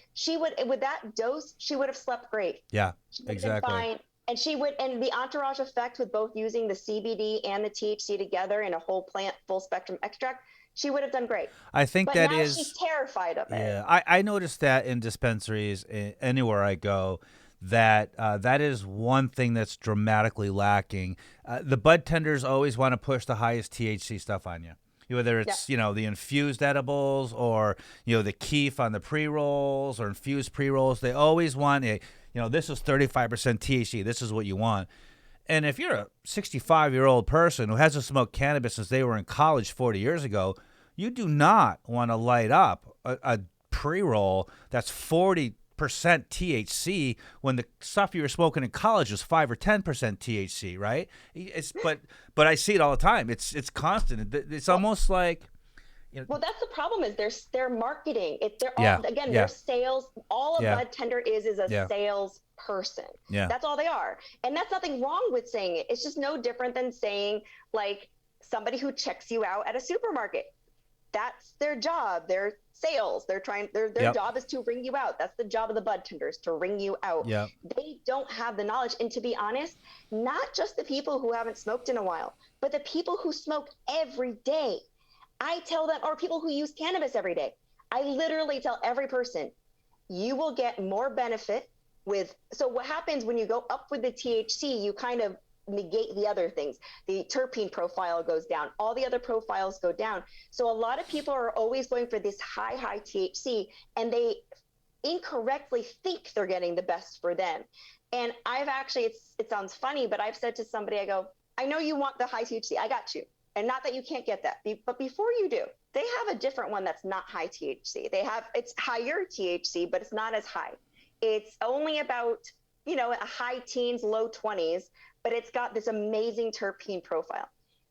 With that dose, she would have slept great. Yeah, She would have exactly. been fine. And the entourage effect with both using the CBD and the THC together in a whole plant full spectrum extract, she would have done great. I think But that now is. she's terrified of it. Yeah, I noticed that in dispensaries anywhere I go, that that is one thing that's dramatically lacking. The bud tenders always want to push the highest THC stuff on you. Whether it's, the infused edibles or, the keef on the pre-rolls or infused pre-rolls, they always want this is 35% THC. This is what you want. And if you're a 65-year-old person who hasn't smoked cannabis since they were in college 40 years ago, you do not want to light up a pre-roll that's 40% THC when the stuff you were smoking in college was 5 or 10% THC, right? But I see it all the time. It's constant. It's almost like. Well, that's the problem is their marketing. Yeah. Their sales. All a bud tender is a Yeah. sales person. Yeah. That's all they are. And that's nothing wrong with saying it. It's just no different than saying like somebody who checks you out at a supermarket. That's their job. They're sales. Their job is to ring you out. That's the job of the bud tenders, to ring you out. Yep. They don't have the knowledge. And to be honest, not just the people who haven't smoked in a while, but the people who smoke every day. I tell them, or people who use cannabis every day, I literally tell every person, you will get more benefit so what happens when you go up with the THC, you kind of negate the other things. The terpene profile goes down. All the other profiles go down. So a lot of people are always going for this high THC, and they incorrectly think they're getting the best for them. And I've actually, it sounds funny, but I've said to somebody, I go, I know you want the high THC. I got you. And not that you can't get that, but before you do, they have a different one that's not high THC. It's higher THC, but it's not as high. It's only about, a high teens, low 20s, but it's got this amazing terpene profile.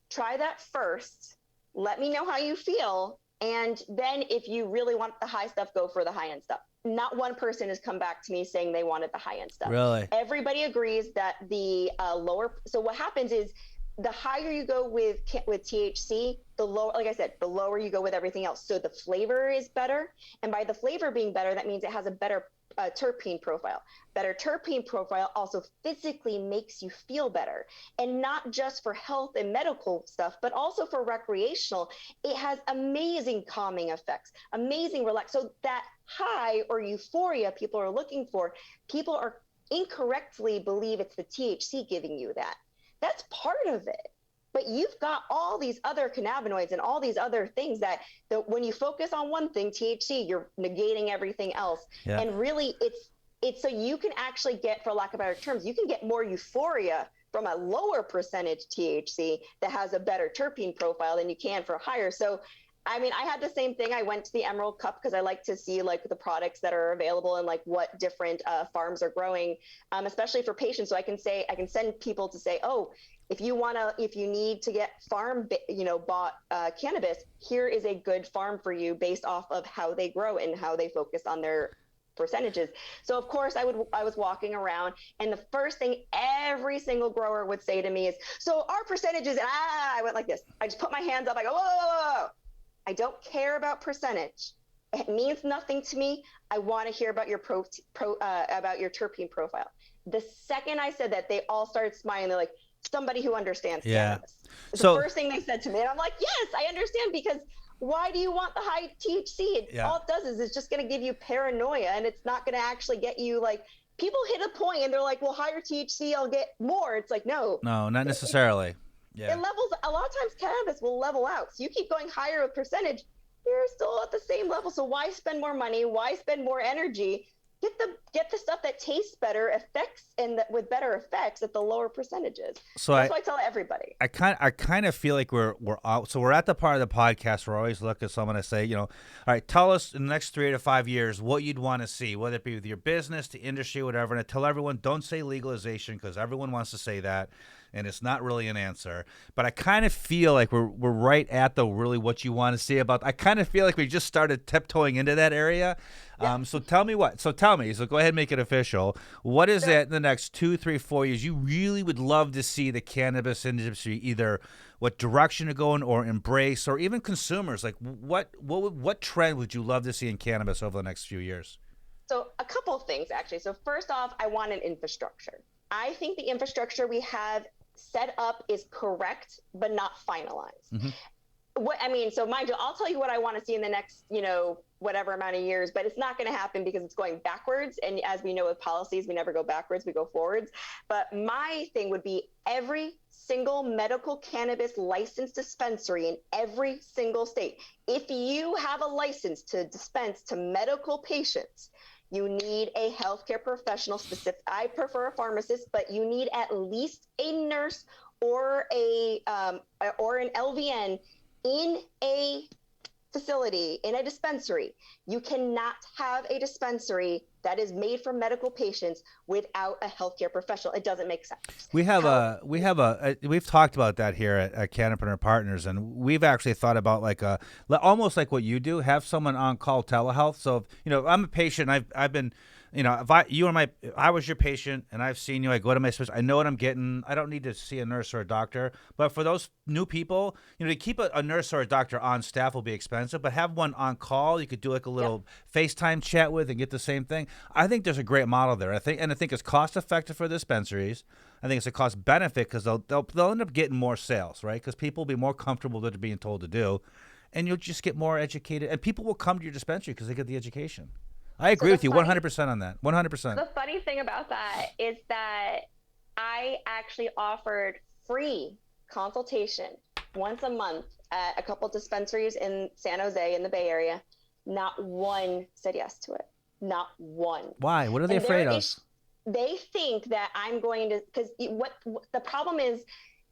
Try that first. Let me know how you feel. And then if you really want the high stuff, go for the high end stuff. Not one person has come back to me saying they wanted the high end stuff. Really? Everybody agrees that the lower. So what happens is, the higher you go with THC, the lower, like I said, the lower you go with everything else. So the flavor is better. And by the flavor being better, that means it has a better terpene profile. Better terpene profile also physically makes you feel better. And not just for health and medical stuff, but also for recreational. It has amazing calming effects, amazing relax. So that high or euphoria people are looking for, people are incorrectly believe it's the THC giving you that. That's part of it. But you've got all these other cannabinoids and all these other things that when you focus on one thing, THC, you're negating everything else. Yeah. And really, it's so you can actually get, for lack of better terms, you can get more euphoria from a lower percentage THC that has a better terpene profile than you can for higher. So, I mean, I had the same thing. I went to the Emerald Cup because I like to see like the products that are available and like what different farms are growing, especially for patients. So I can send people to say, oh, if you need to get farm, bought cannabis, here is a good farm for you based off of how they grow and how they focus on their percentages. So of course I was walking around, and the first thing every single grower would say to me is, so our percentages, and I went like this. I just put my hands up. I go, whoa, whoa, whoa, whoa. I don't care about percentage. It means nothing to me. I want to hear about your about your terpene profile. The second I said that, they all started smiling. They're like, somebody who understands cannabis. It's the first thing they said to me. And I'm like, yes, I understand, because why do you want the high THC? All it does is it's just going to give you paranoia, and it's not going to actually get you like, people hit a point and they're like, well, higher THC, I'll get more. It's like, no, not necessarily. Yeah. It levels, a lot of times cannabis will level out. So you keep going higher with percentage, you're still at the same level. So why spend more money? Why spend more energy? Get the stuff that tastes better, effects, and with better effects at the lower percentages. So that's what I tell everybody. I kind of feel like we're out. So we're at the part of the podcast where I always look at someone and say, all right, tell us in the next 3 to 5 years what you'd want to see, whether it be with your business, the industry, whatever. And I tell everyone, don't say legalization, because everyone wants to say that, and it's not really an answer. But I kind of feel like we're right at the really what you want to see about. I kind of feel like we just started tiptoeing into that area. Yeah. So tell me what. So tell me. So go ahead and make it official. What is it in the next 2, 3, 4 years you really would love to see the cannabis industry, either what direction to go in or embrace, or even consumers? Like what trend would you love to see in cannabis over the next few years? So a couple of things, actually. So first off, I want an infrastructure. I think the infrastructure we have set up is correct, but not finalized. Mm-hmm. So mind you, I'll tell you what I want to see in the next, whatever amount of years, but it's not going to happen because it's going backwards. And as we know with policies, we never go backwards, we go forwards. But my thing would be every single medical cannabis licensed dispensary in every single state. If you have a license to dispense to medical patients, you need a healthcare professional specific. I prefer a pharmacist, but you need at least a nurse or an LVN in a facility, in a dispensary. You cannot have a dispensary that is made for medical patients without a healthcare professional. It doesn't make sense. We've talked about that here at CannaMedia Partners, and we've actually thought about almost like what you do, have someone on call telehealth. So if, I'm a patient, I've been, if I was your patient and I've seen you, I go to my specialist, I know what I'm getting. I don't need to see a nurse or a doctor. But for those new people, to keep a nurse or a doctor on staff will be expensive, but have one on call, you could do like a little FaceTime chat with and get the same thing. I think there's a great model there. I think it's cost effective for dispensaries. I think it's a cost benefit because they'll end up getting more sales, right? Because people will be more comfortable with what they're being told to do, and you'll just get more educated, and people will come to your dispensary because they get the education. I agree with you 100% on that. 100%. The funny thing about that is that I actually offered free consultation once a month at a couple dispensaries in San Jose in the Bay Area. Not one said yes to it. Not one. Why? What are they afraid of? They think that I'm going to, because what the problem is,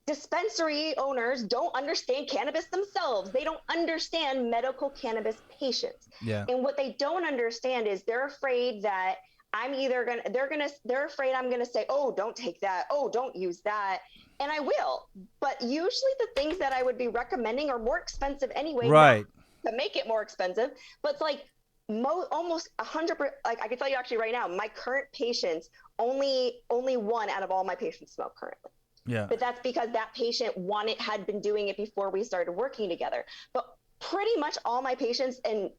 dispensary owners don't understand cannabis themselves. They don't understand medical cannabis patients. Yeah. And what they don't understand is they're afraid that they're afraid I'm going to say, oh, don't take that. Oh, don't use that. And I will. But usually the things that I would be recommending are more expensive anyway. Right. To make it more expensive. But it's like almost 100%. Like I can tell you actually right now, my current patients, only one out of all my patients smoke currently. Yeah. But that's because that patient had been doing it before we started working together. But pretty much all my patients, and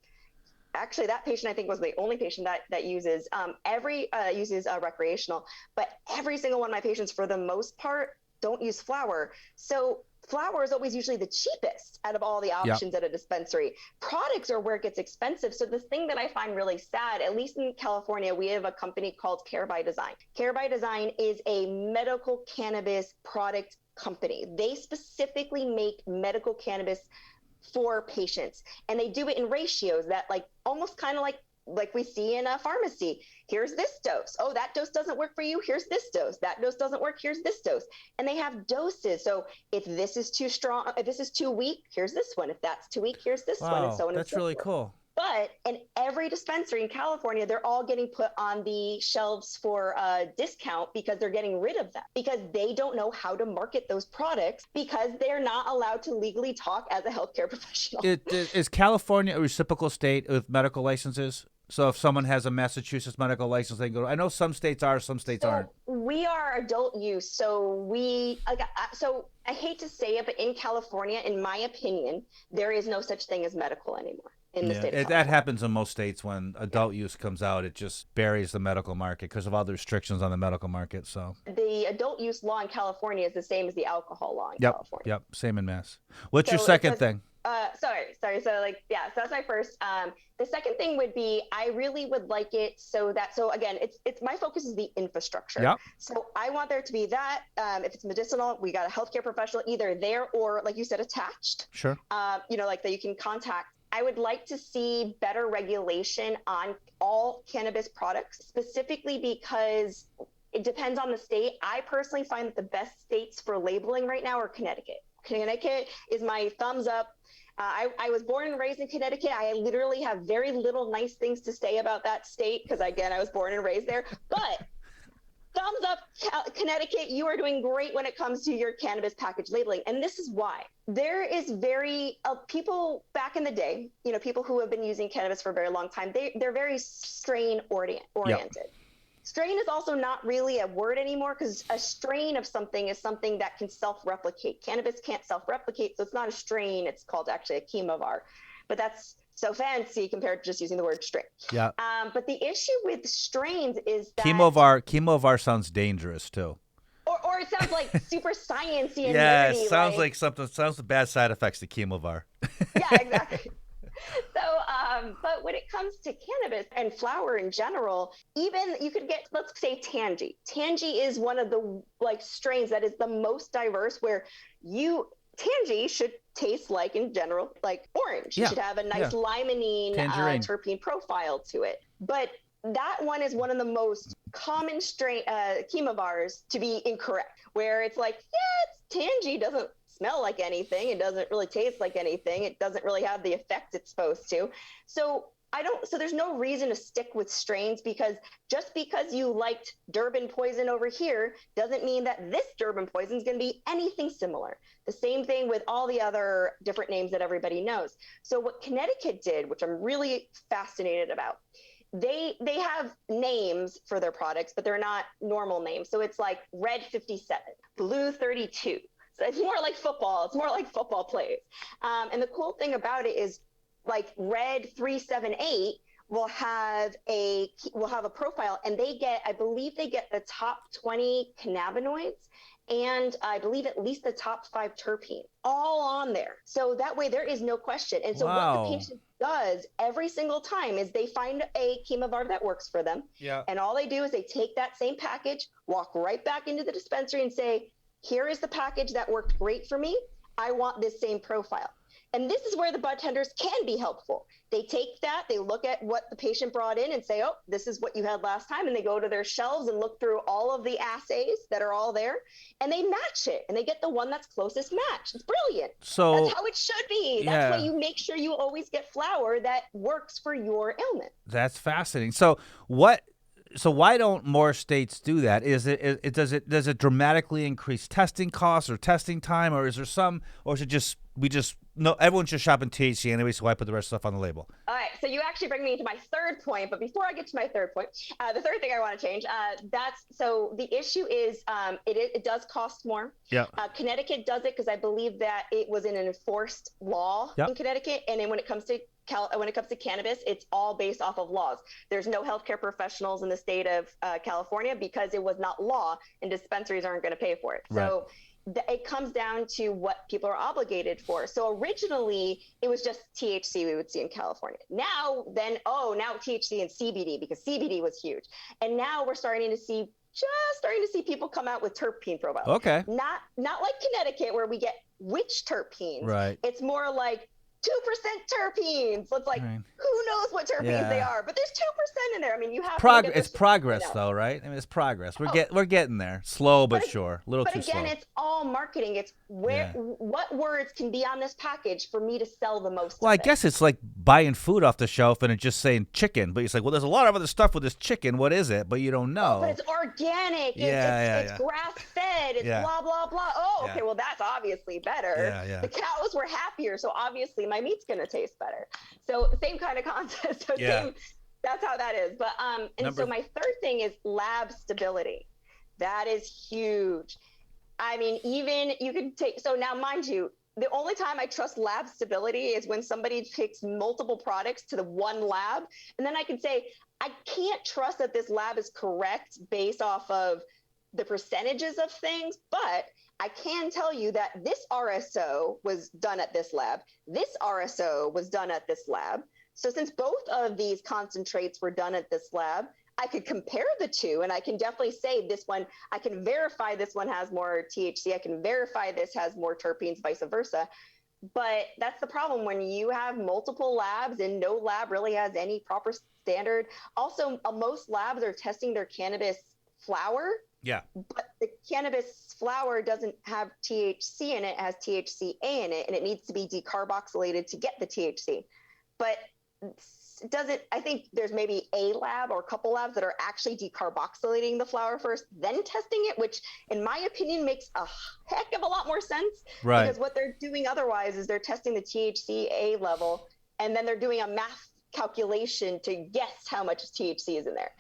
actually that patient I think was the only patient that uses uses recreational, but every single one of my patients for the most part don't use flower. So flower is always usually the cheapest out of all the options at a dispensary. Products are where it gets expensive. So the thing that I find really sad, at least in California, we have a company called Care by Design. Care by Design is a medical cannabis product company. They specifically make medical cannabis for patients, and they do it in ratios that almost kind of like we see in a pharmacy. Here's this dose. Oh, that dose doesn't work for you. Here's this dose. That dose doesn't work. Here's this dose. And they have doses. So if this is too strong, if this is too weak, here's this one. If that's too weak, here's this one. And so on. That's really cool. But in every dispensary in California, they're all getting put on the shelves for a discount because they're getting rid of them, because they don't know how to market those products, because they're not allowed to legally talk as a healthcare professional. Is California a reciprocal state with medical licenses? So if someone has a Massachusetts medical license, they can go. I know some states are, some states aren't. We are adult use, so I hate to say it, but in California, in my opinion, there is no such thing as medical anymore in the state of California. That happens in most states when adult use comes out. It just buries the medical market because of all the restrictions on the medical market. So the adult use law in California is the same as the alcohol law in California. Yep, same in Mass. What's your second thing? Sorry. So that's my first. The second thing would be, I really would like it so again, it's my focus is the infrastructure. Yep. So I want there to be that. If it's medicinal, we got a healthcare professional either there or, like you said, attached. Sure. That you can contact. I would like to see better regulation on all cannabis products, specifically because it depends on the state. I personally find that the best states for labeling right now are Connecticut. Connecticut is my thumbs up. I was born and raised in Connecticut. I literally have very little nice things to say about that state because, again, I was born and raised there. But thumbs up, Connecticut. You are doing great when it comes to your cannabis package labeling. And this is why. There is people back in the day, people who have been using cannabis for a very long time, they're very strain oriented. Yep. Strain is also not really a word anymore, because a strain of something is something that can self-replicate. Cannabis can't self-replicate, so it's not a strain. It's called actually a chemovar. But that's so fancy compared to just using the word strain. Yeah. But the issue with strains is that chemovar sounds dangerous too. Or it sounds like super sciencey and nerdy. Yeah, sounds like something. Sounds like bad side effects to chemovar. Yeah, exactly. But when it comes to cannabis and flower in general, even you could get, let's say, Tangy. Tangy is one of the strains that is the most diverse, where Tangy should taste like, in general, like orange. You should have a nice limonene terpene profile to it. But that one is one of the most common strain chemovars to be incorrect, where it's like, it's Tangy, doesn't smell like anything. It doesn't really taste like anything. It doesn't really have the effect it's supposed to. So there's no reason to stick with strains, because just because you liked Durban poison over here doesn't mean that this Durban poison is going to be anything similar. The same thing with all the other different names that everybody knows. So what Connecticut did, which I'm really fascinated about, they have names for their products, but they're not normal names. So it's like Red 57, Blue 32. So it's more like football. It's more like football plays. And the cool thing about it is, like Red 378 will have a profile, and I believe they get the top 20 cannabinoids, and I believe at least the top 5 terpenes, all on there. So that way there is no question. And so what does every single time is they find a chemovar that works for them. Yeah. And all they do is they take that same package, walk right back into the dispensary and say, here is the package that worked great for me. I want this same profile. And this is where the bud tenders can be helpful. They take that, they look at what the patient brought in and say, oh, this is what you had last time. And they go to their shelves and look through all of the assays that are all there, and they match it, and they get the one that's closest match. It's brilliant. So that's how it should be. That's why you make sure you always get flour that works for your ailment. That's fascinating. So why don't more states do that? Does it dramatically increase testing costs or testing time, or is it just no, everyone's just shopping THC anyway, so why put the rest of the stuff on the label? All right, so you actually bring me to my third point, but before I get to my third point, the third thing I want to change, so the issue is it does cost more. Yeah. Connecticut does it because I believe that it was an enforced law in Connecticut, and then when it comes to cannabis, it's all based off of laws. There's no healthcare professionals in the state of California because it was not law, and dispensaries aren't going to pay for it. Right. So it comes down to what people are obligated for. So originally it was just THC we would see in California. Now THC and CBD, because CBD was huge. And now we're starting to see people come out with terpene profiles. Okay. Not like Connecticut where we get which terpenes. Right. It's more like 2% terpenes. So it's like, who knows what terpenes they are? But there's 2% in there. I mean, you have it's progress, though, right? I mean, it's progress. We're getting there, slow but sure. A little too slow. But again, it's all marketing. It's what words can be on this package for me to sell the most. Well, I guess it's like buying food off the shelf and it's just saying chicken, but it's like, well, there's a lot of other stuff with this chicken. What is it? But you don't know. But it's organic. It's grass fed. It's blah blah blah. Oh, okay. Well, that's obviously better. The cows were happier, so obviously my meat's gonna taste better. So same kind of concept. So that's how that is. But so my third thing is lab stability. That is huge. I mean, even you can take, so now mind you, the only time I trust lab stability is when somebody picks multiple products to the one lab. And then I can say, I can't trust that this lab is correct based off of the percentages of things, but I can tell you that this RSO was done at this lab. This RSO was done at this lab. So since both of these concentrates were done at this lab, I could compare the two, and I can definitely say this one, I can verify this one has more THC. I can verify this has more terpenes, vice versa. But that's the problem when you have multiple labs and no lab really has any proper standard. Also, most labs are testing their cannabis flower. Yeah. But the cannabis flower doesn't have THC in it, it has THCA in it, and it needs to be decarboxylated to get the THC. But I think there's maybe a lab or a couple labs that are actually decarboxylating the flower first, then testing it, which in my opinion makes a heck of a lot more sense. Right. Because what they're doing otherwise is they're testing the THCA level, and then they're doing a math calculation to guess how much THC is in there.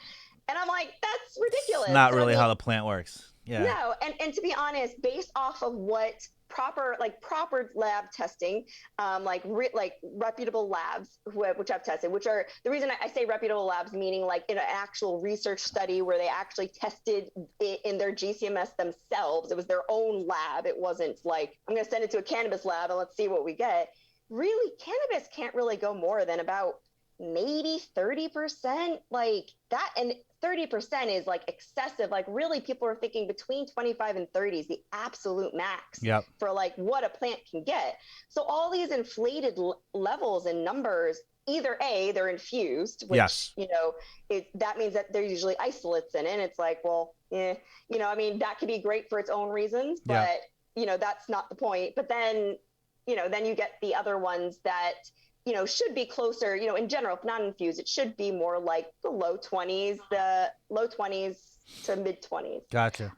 And I'm like, that's ridiculous. It's not really how the plant works. Yeah. No, and to be honest, based off of what proper lab testing, like reputable labs which I've tested, which are the reason I say reputable labs, meaning like in an actual research study where they actually tested it in their GCMS themselves. It was their own lab. It wasn't like, I'm going to send it to a cannabis lab and let's see what we get. Really, cannabis can't really go more than about maybe 30%, like that. And 30% is like excessive. Like really people are thinking between 25 and 30 is the absolute max for like what a plant can get. So all these inflated levels and numbers, either they're infused, which, that means that there's usually isolates in it. And it's like, well, I mean, that could be great for its own reasons, but that's not the point. But then, then you get the other ones that, should be closer, in general, if not infused, it should be more like the low 20s to mid 20s. Gotcha.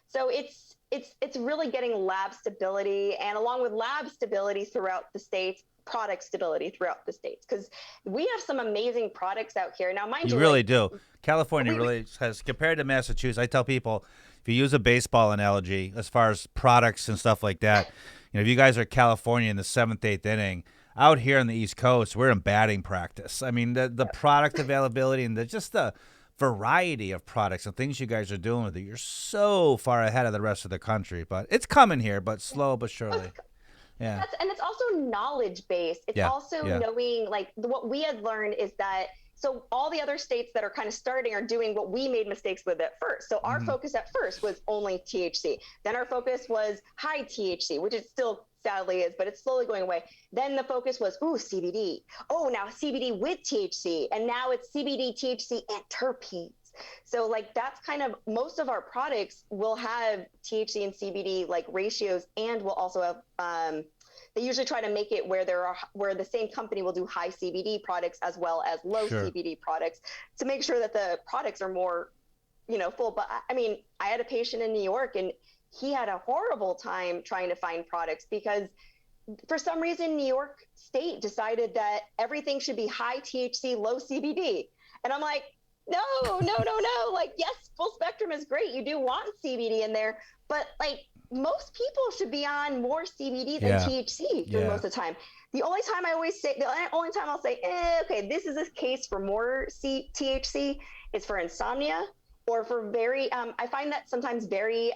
So it's really getting lab stability, and along with lab stability throughout the states, product stability throughout the states, because we have some amazing products out here. Now, mind you, you really do. California really has, compared to Massachusetts, I tell people, if you use a baseball analogy as far as products and stuff like that, if you guys are California in the 7th, 8th inning, out here on the East Coast, we're in batting practice. I mean, the product availability and just the variety of products and things you guys are doing with it, you're so far ahead of the rest of the country. But it's coming here, but slow but surely. Yeah. And it's also knowledge based. It's also knowing, like, what we had learned is that, so all the other states that are kind of starting are doing what we made mistakes with at first. So our focus at first was only THC. Then our focus was high THC, which it still sadly is, but it's slowly going away. Then the focus was, CBD. Oh, now CBD with THC. And now it's CBD, THC, and terpenes. So like, that's kind of, most of our products will have THC and CBD like ratios, and will also have, they usually try to make it where where the same company will do high CBD products as well as low CBD products, to make sure that the products are more, full. But I mean, I had a patient in New York, and he had a horrible time trying to find products because for some reason, New York State decided that everything should be high THC, low CBD. And I'm like, no. Like, yes, full spectrum is great. You do want CBD in there, but like, most people should be on more CBD than THC for most of the time. The only time I'll say, okay, this is a case for more THC is for insomnia, or for very, I find that sometimes very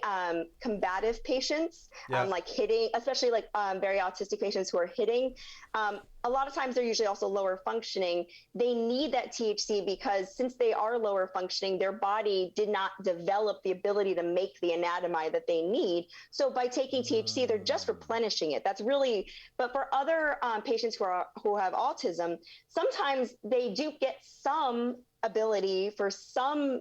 combative patients, like hitting, especially like very autistic patients who are hitting. A lot of times they're usually also lower functioning. They need that THC because since they are lower functioning, their body did not develop the ability to make the anandamide that they need. So by taking THC, they're just replenishing it. That's really, but for other patients who have autism, sometimes they do get some ability for some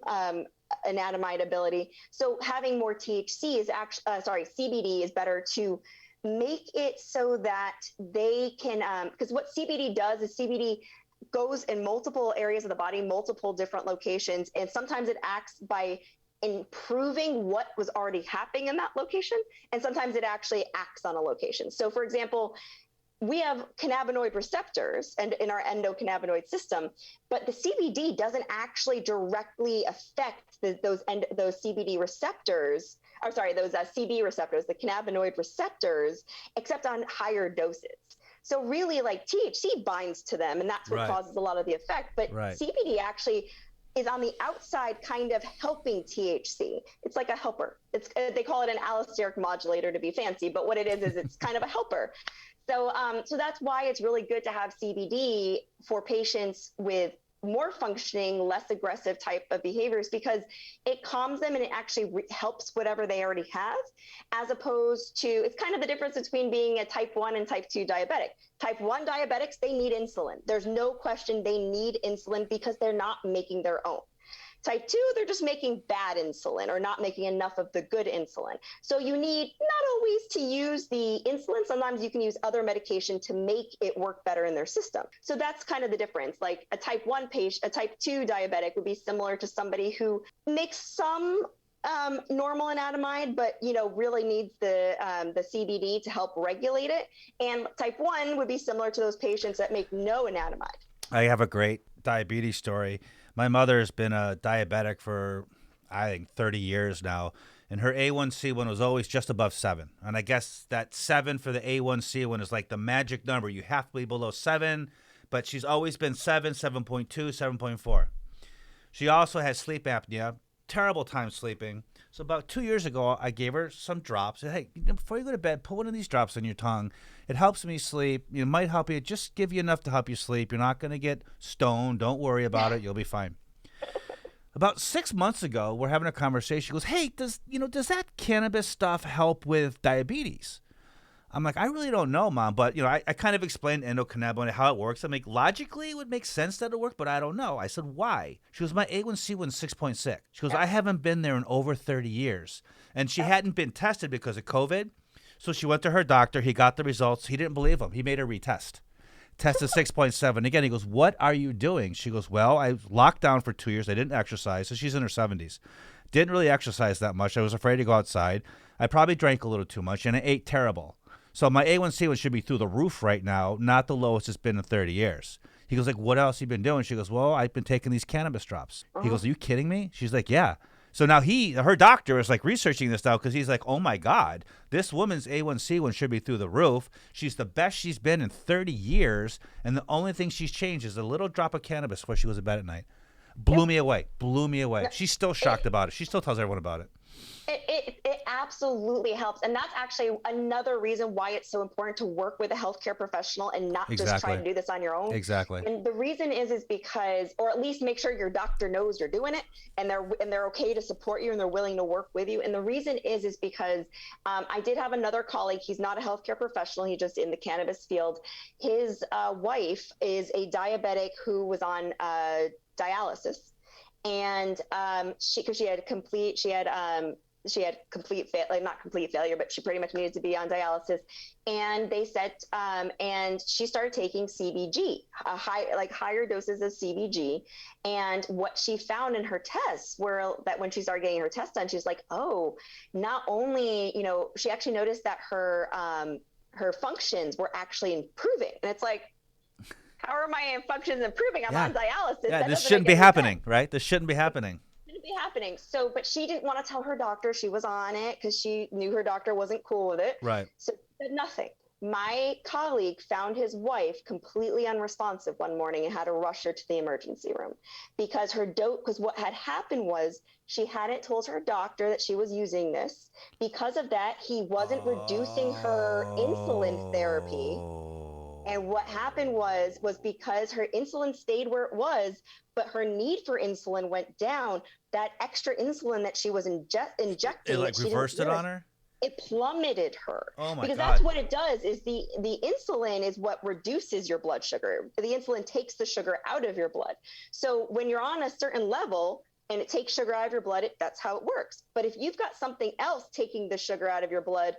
anandamide ability. So having more THC is actually, CBD is better to make it so that they can, because what CBD does is CBD goes in multiple areas of the body, multiple different locations. And sometimes it acts by improving what was already happening in that location. And sometimes it actually acts on a location. So for example, we have cannabinoid receptors and in our endocannabinoid system, but the CBD doesn't actually directly affect those CBD receptors, those CB receptors, the cannabinoid receptors, except on higher doses. So really, like, THC binds to them, and that's what causes a lot of the effect. But CBD actually is on the outside, kind of helping THC. It's like a helper. They call it an allosteric modulator to be fancy, but what it is it's kind of a helper. So, so that's why it's really good to have CBD for patients with more functioning, less aggressive type of behaviors, because it calms them and it actually helps whatever they already have, as opposed to, it's kind of the difference between being a type 1 and type 2 diabetic. Type 1 diabetics, they need insulin. There's no question they need insulin because they're not making their own. Type 2, they're just making bad insulin or not making enough of the good insulin. So you need not always to use the insulin. Sometimes you can use other medication to make it work better in their system. So that's kind of the difference. Like a type 1 patient, a type 2 diabetic would be similar to somebody who makes some normal anandamide, but really needs the CBD to help regulate it. And type 1 would be similar to those patients that make no anandamide. I have a great diabetes story. My mother has been a diabetic for, I think, 30 years now, and her A1C one was always just above 7. And I guess that 7 for the A1C one is like the magic number. You have to be below 7, but she's always been 7, 7.2, 7.4. She also has sleep apnea, terrible time sleeping. So about 2 years ago, I gave her some drops. I said, hey, before you go to bed, put one of these drops on your tongue. It helps me sleep. It might help you. Just give you enough to help you sleep. You're not going to get stoned. Don't worry about it. You'll be fine. About 6 months ago, we're having a conversation. She goes, hey, does that cannabis stuff help with diabetes? I'm like, I really don't know, Mom, but I kind of explained endocannabinoid, how it works. I'm like, logically, it would make sense that it worked, but I don't know. I said, why? She goes, my A1C was 6.6. She goes, I haven't been there in over 30 years. And she hadn't been tested because of COVID. So she went to her doctor. He got the results. He didn't believe him. He made her retest. Tested 6.7. Again, he goes, what are you doing? She goes, well, I was locked down for 2 years. I didn't exercise. So she's in her 70s. Didn't really exercise that much. I was afraid to go outside. I probably drank a little too much, and I ate terrible. So my A1C should be through the roof right now, not the lowest it's been in 30 years. He goes, like, what else have you been doing? She goes, well, I've been taking these cannabis drops. He goes, are you kidding me? She's like, yeah. So now her doctor is like researching this now because he's like, oh my God, this woman's A1C should be through the roof. She's the best she's been in 30 years. And the only thing she's changed is a little drop of cannabis before she goes to bed at night. Blew me away. She's still shocked about it. She still tells everyone about it. It absolutely helps. And that's actually another reason why it's so important to work with a healthcare professional and not just try to do this on your own. Exactly. And the reason is because, or at least make sure your doctor knows you're doing it and they're okay to support you and they're willing to work with you. And the reason is because I did have another colleague. He's not a healthcare professional. He's just in the cannabis field. His wife is a diabetic who was on dialysis. And she had not complete failure, but she pretty much needed to be on dialysis. And they said, and she started taking CBG, higher doses of CBG. And what she found in her tests were that when she started getting her tests done, she's like, oh, not only, she actually noticed that her functions were actually improving. And it's like, how are my functions improving? I'm on dialysis. Yeah, this shouldn't be happening, right? This shouldn't be happening. Be happening. So, but she didn't want to tell her doctor she was on it because she knew her doctor wasn't cool with it. Right. So she said nothing. My colleague found his wife completely unresponsive one morning and had to rush her to the emergency room because because what had happened was she hadn't told her doctor that she was using this. Because of that, he wasn't reducing her insulin therapy. And what happened was because her insulin stayed where it was, but her need for insulin went down, that extra insulin that she was injecting. It reversed it on her? It plummeted her. Oh my because God. That's what it does is the insulin is what reduces your blood sugar. The insulin takes the sugar out of your blood. So when you're on a certain level and it takes sugar out of your blood, that's how it works. But if you've got something else taking the sugar out of your blood,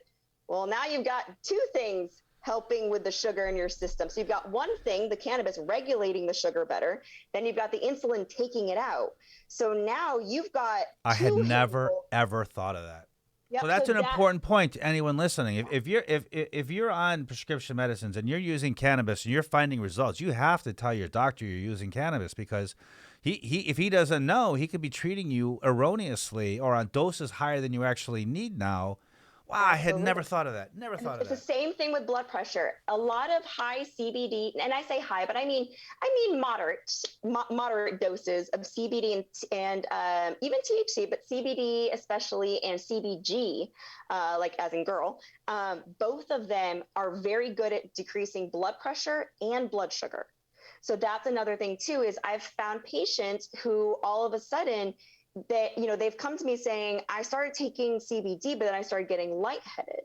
well, now you've got two things helping with the sugar in your system. So you've got one thing, the cannabis regulating the sugar better. Then you've got the insulin taking it out. So now you've got I had never, ever thought of that. Yep, so that's an important point to anyone listening. If you're on prescription medicines and you're using cannabis and you're finding results, you have to tell your doctor you're using cannabis because if he doesn't know, he could be treating you erroneously or on doses higher than you actually need now. Wow, I had never thought of that. It's the same thing with blood pressure. A lot of high CBD, and I say high, but I mean moderate doses of CBD and even THC, but CBD especially and CBG, like as in girl, both of them are very good at decreasing blood pressure and blood sugar. So that's another thing too, is I've found patients who all of a sudden that, they've come to me saying, I started taking CBD, but then I started getting lightheaded.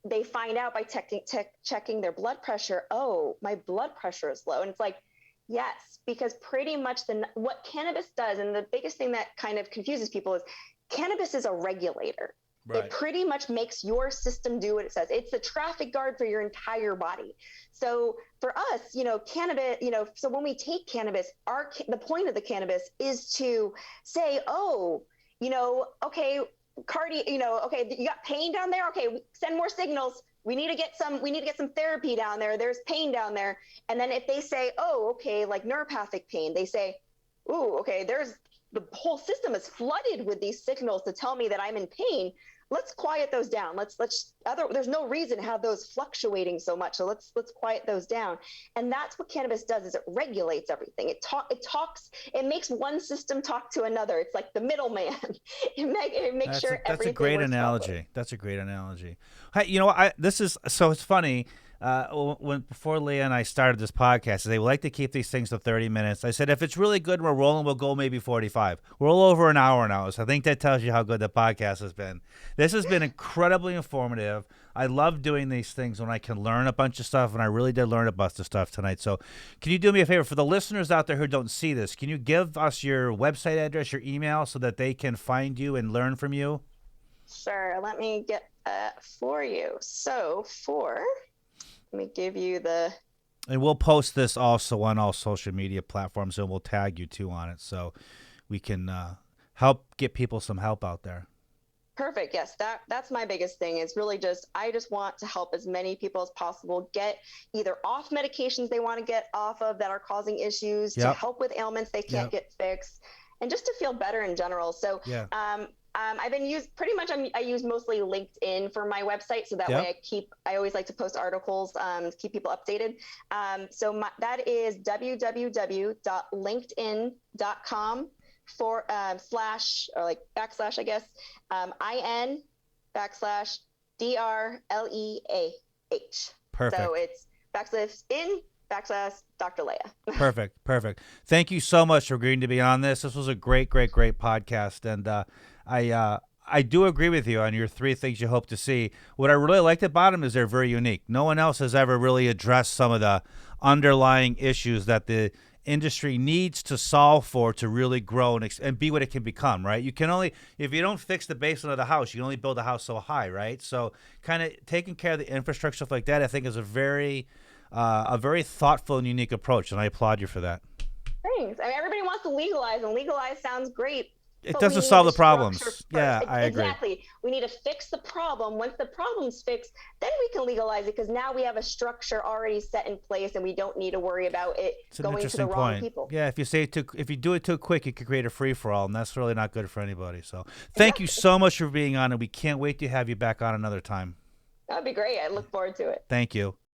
They find out by checking their blood pressure, oh, my blood pressure is low. And it's like, yes, because pretty much what cannabis does, and the biggest thing that kind of confuses people is cannabis is a regulator. Right. It pretty much makes your system do what it says. It's the traffic guard for your entire body. So for us, cannabis, so when we take cannabis, the point of the cannabis is to say, oh, okay, okay, you got pain down there. Okay, send more signals. We need to get some therapy down there. There's pain down there. And then if they say, oh, okay, like neuropathic pain, they say, ooh, okay, the whole system is flooded with these signals to tell me that I'm in pain. Let's quiet those down. There's no reason to have those fluctuating so much. So let's quiet those down. And that's what cannabis does, is it regulates everything. It makes one system talk to another. It's like the middleman. It makes sure everything That's a great analogy. That's a great analogy. Hey, it's funny. Before Leah and I started this podcast, they like to keep these things to 30 minutes. I said, if it's really good and we're rolling, we'll go maybe 45. We're all over an hour now, so I think that tells you how good the podcast has been. This has been incredibly informative. I love doing these things when I can learn a bunch of stuff, and I really did learn a bunch of stuff tonight. So can you do me a favor? For the listeners out there who don't see this, can you give us your website address, your email, so that they can find you and learn from you? Sure. Let me get that for you. Let me give you and we'll post this also on all social media platforms, and we'll tag you too on it so we can help get people some help out there. Perfect. Yes, that's my biggest thing, is really I just want to help as many people as possible get either off medications they want to get off of that are causing issues, to help with ailments they can't get fixed, and just to feel better in general. So I've been I use mostly LinkedIn for my website. So that way I always like to post articles to keep people updated. So that is www.linkedin.com slash or like backslash, I guess, IN backslash DRLEAH. Perfect. So it's backslash in backslash Dr. Leah. Perfect. Thank you so much for agreeing to be on this. This was a great podcast, and I do agree with you on your 3 things you hope to see. What I really liked about them is they're very unique. No one else has ever really addressed some of the underlying issues that the industry needs to solve for to really grow and be what it can become, right? You can only, if you don't fix the basement of the house, you can only build a house so high, right? So kind of taking care of the infrastructure, stuff like that, I think is a very thoughtful and unique approach, and I applaud you for that. Thanks. I mean, everybody wants to legalize, and legalize sounds great. It doesn't solve the problems. Yeah, I agree. Exactly. We need to fix the problem. Once the problem's fixed, then we can legalize it, because now we have a structure already set in place, and we don't need to worry about it going to the wrong people. Yeah, if you do it too quick, you could create a free for all, and that's really not good for anybody. So, thank you so much for being on, and we can't wait to have you back on another time. That'd be great. I look forward to it. Thank you.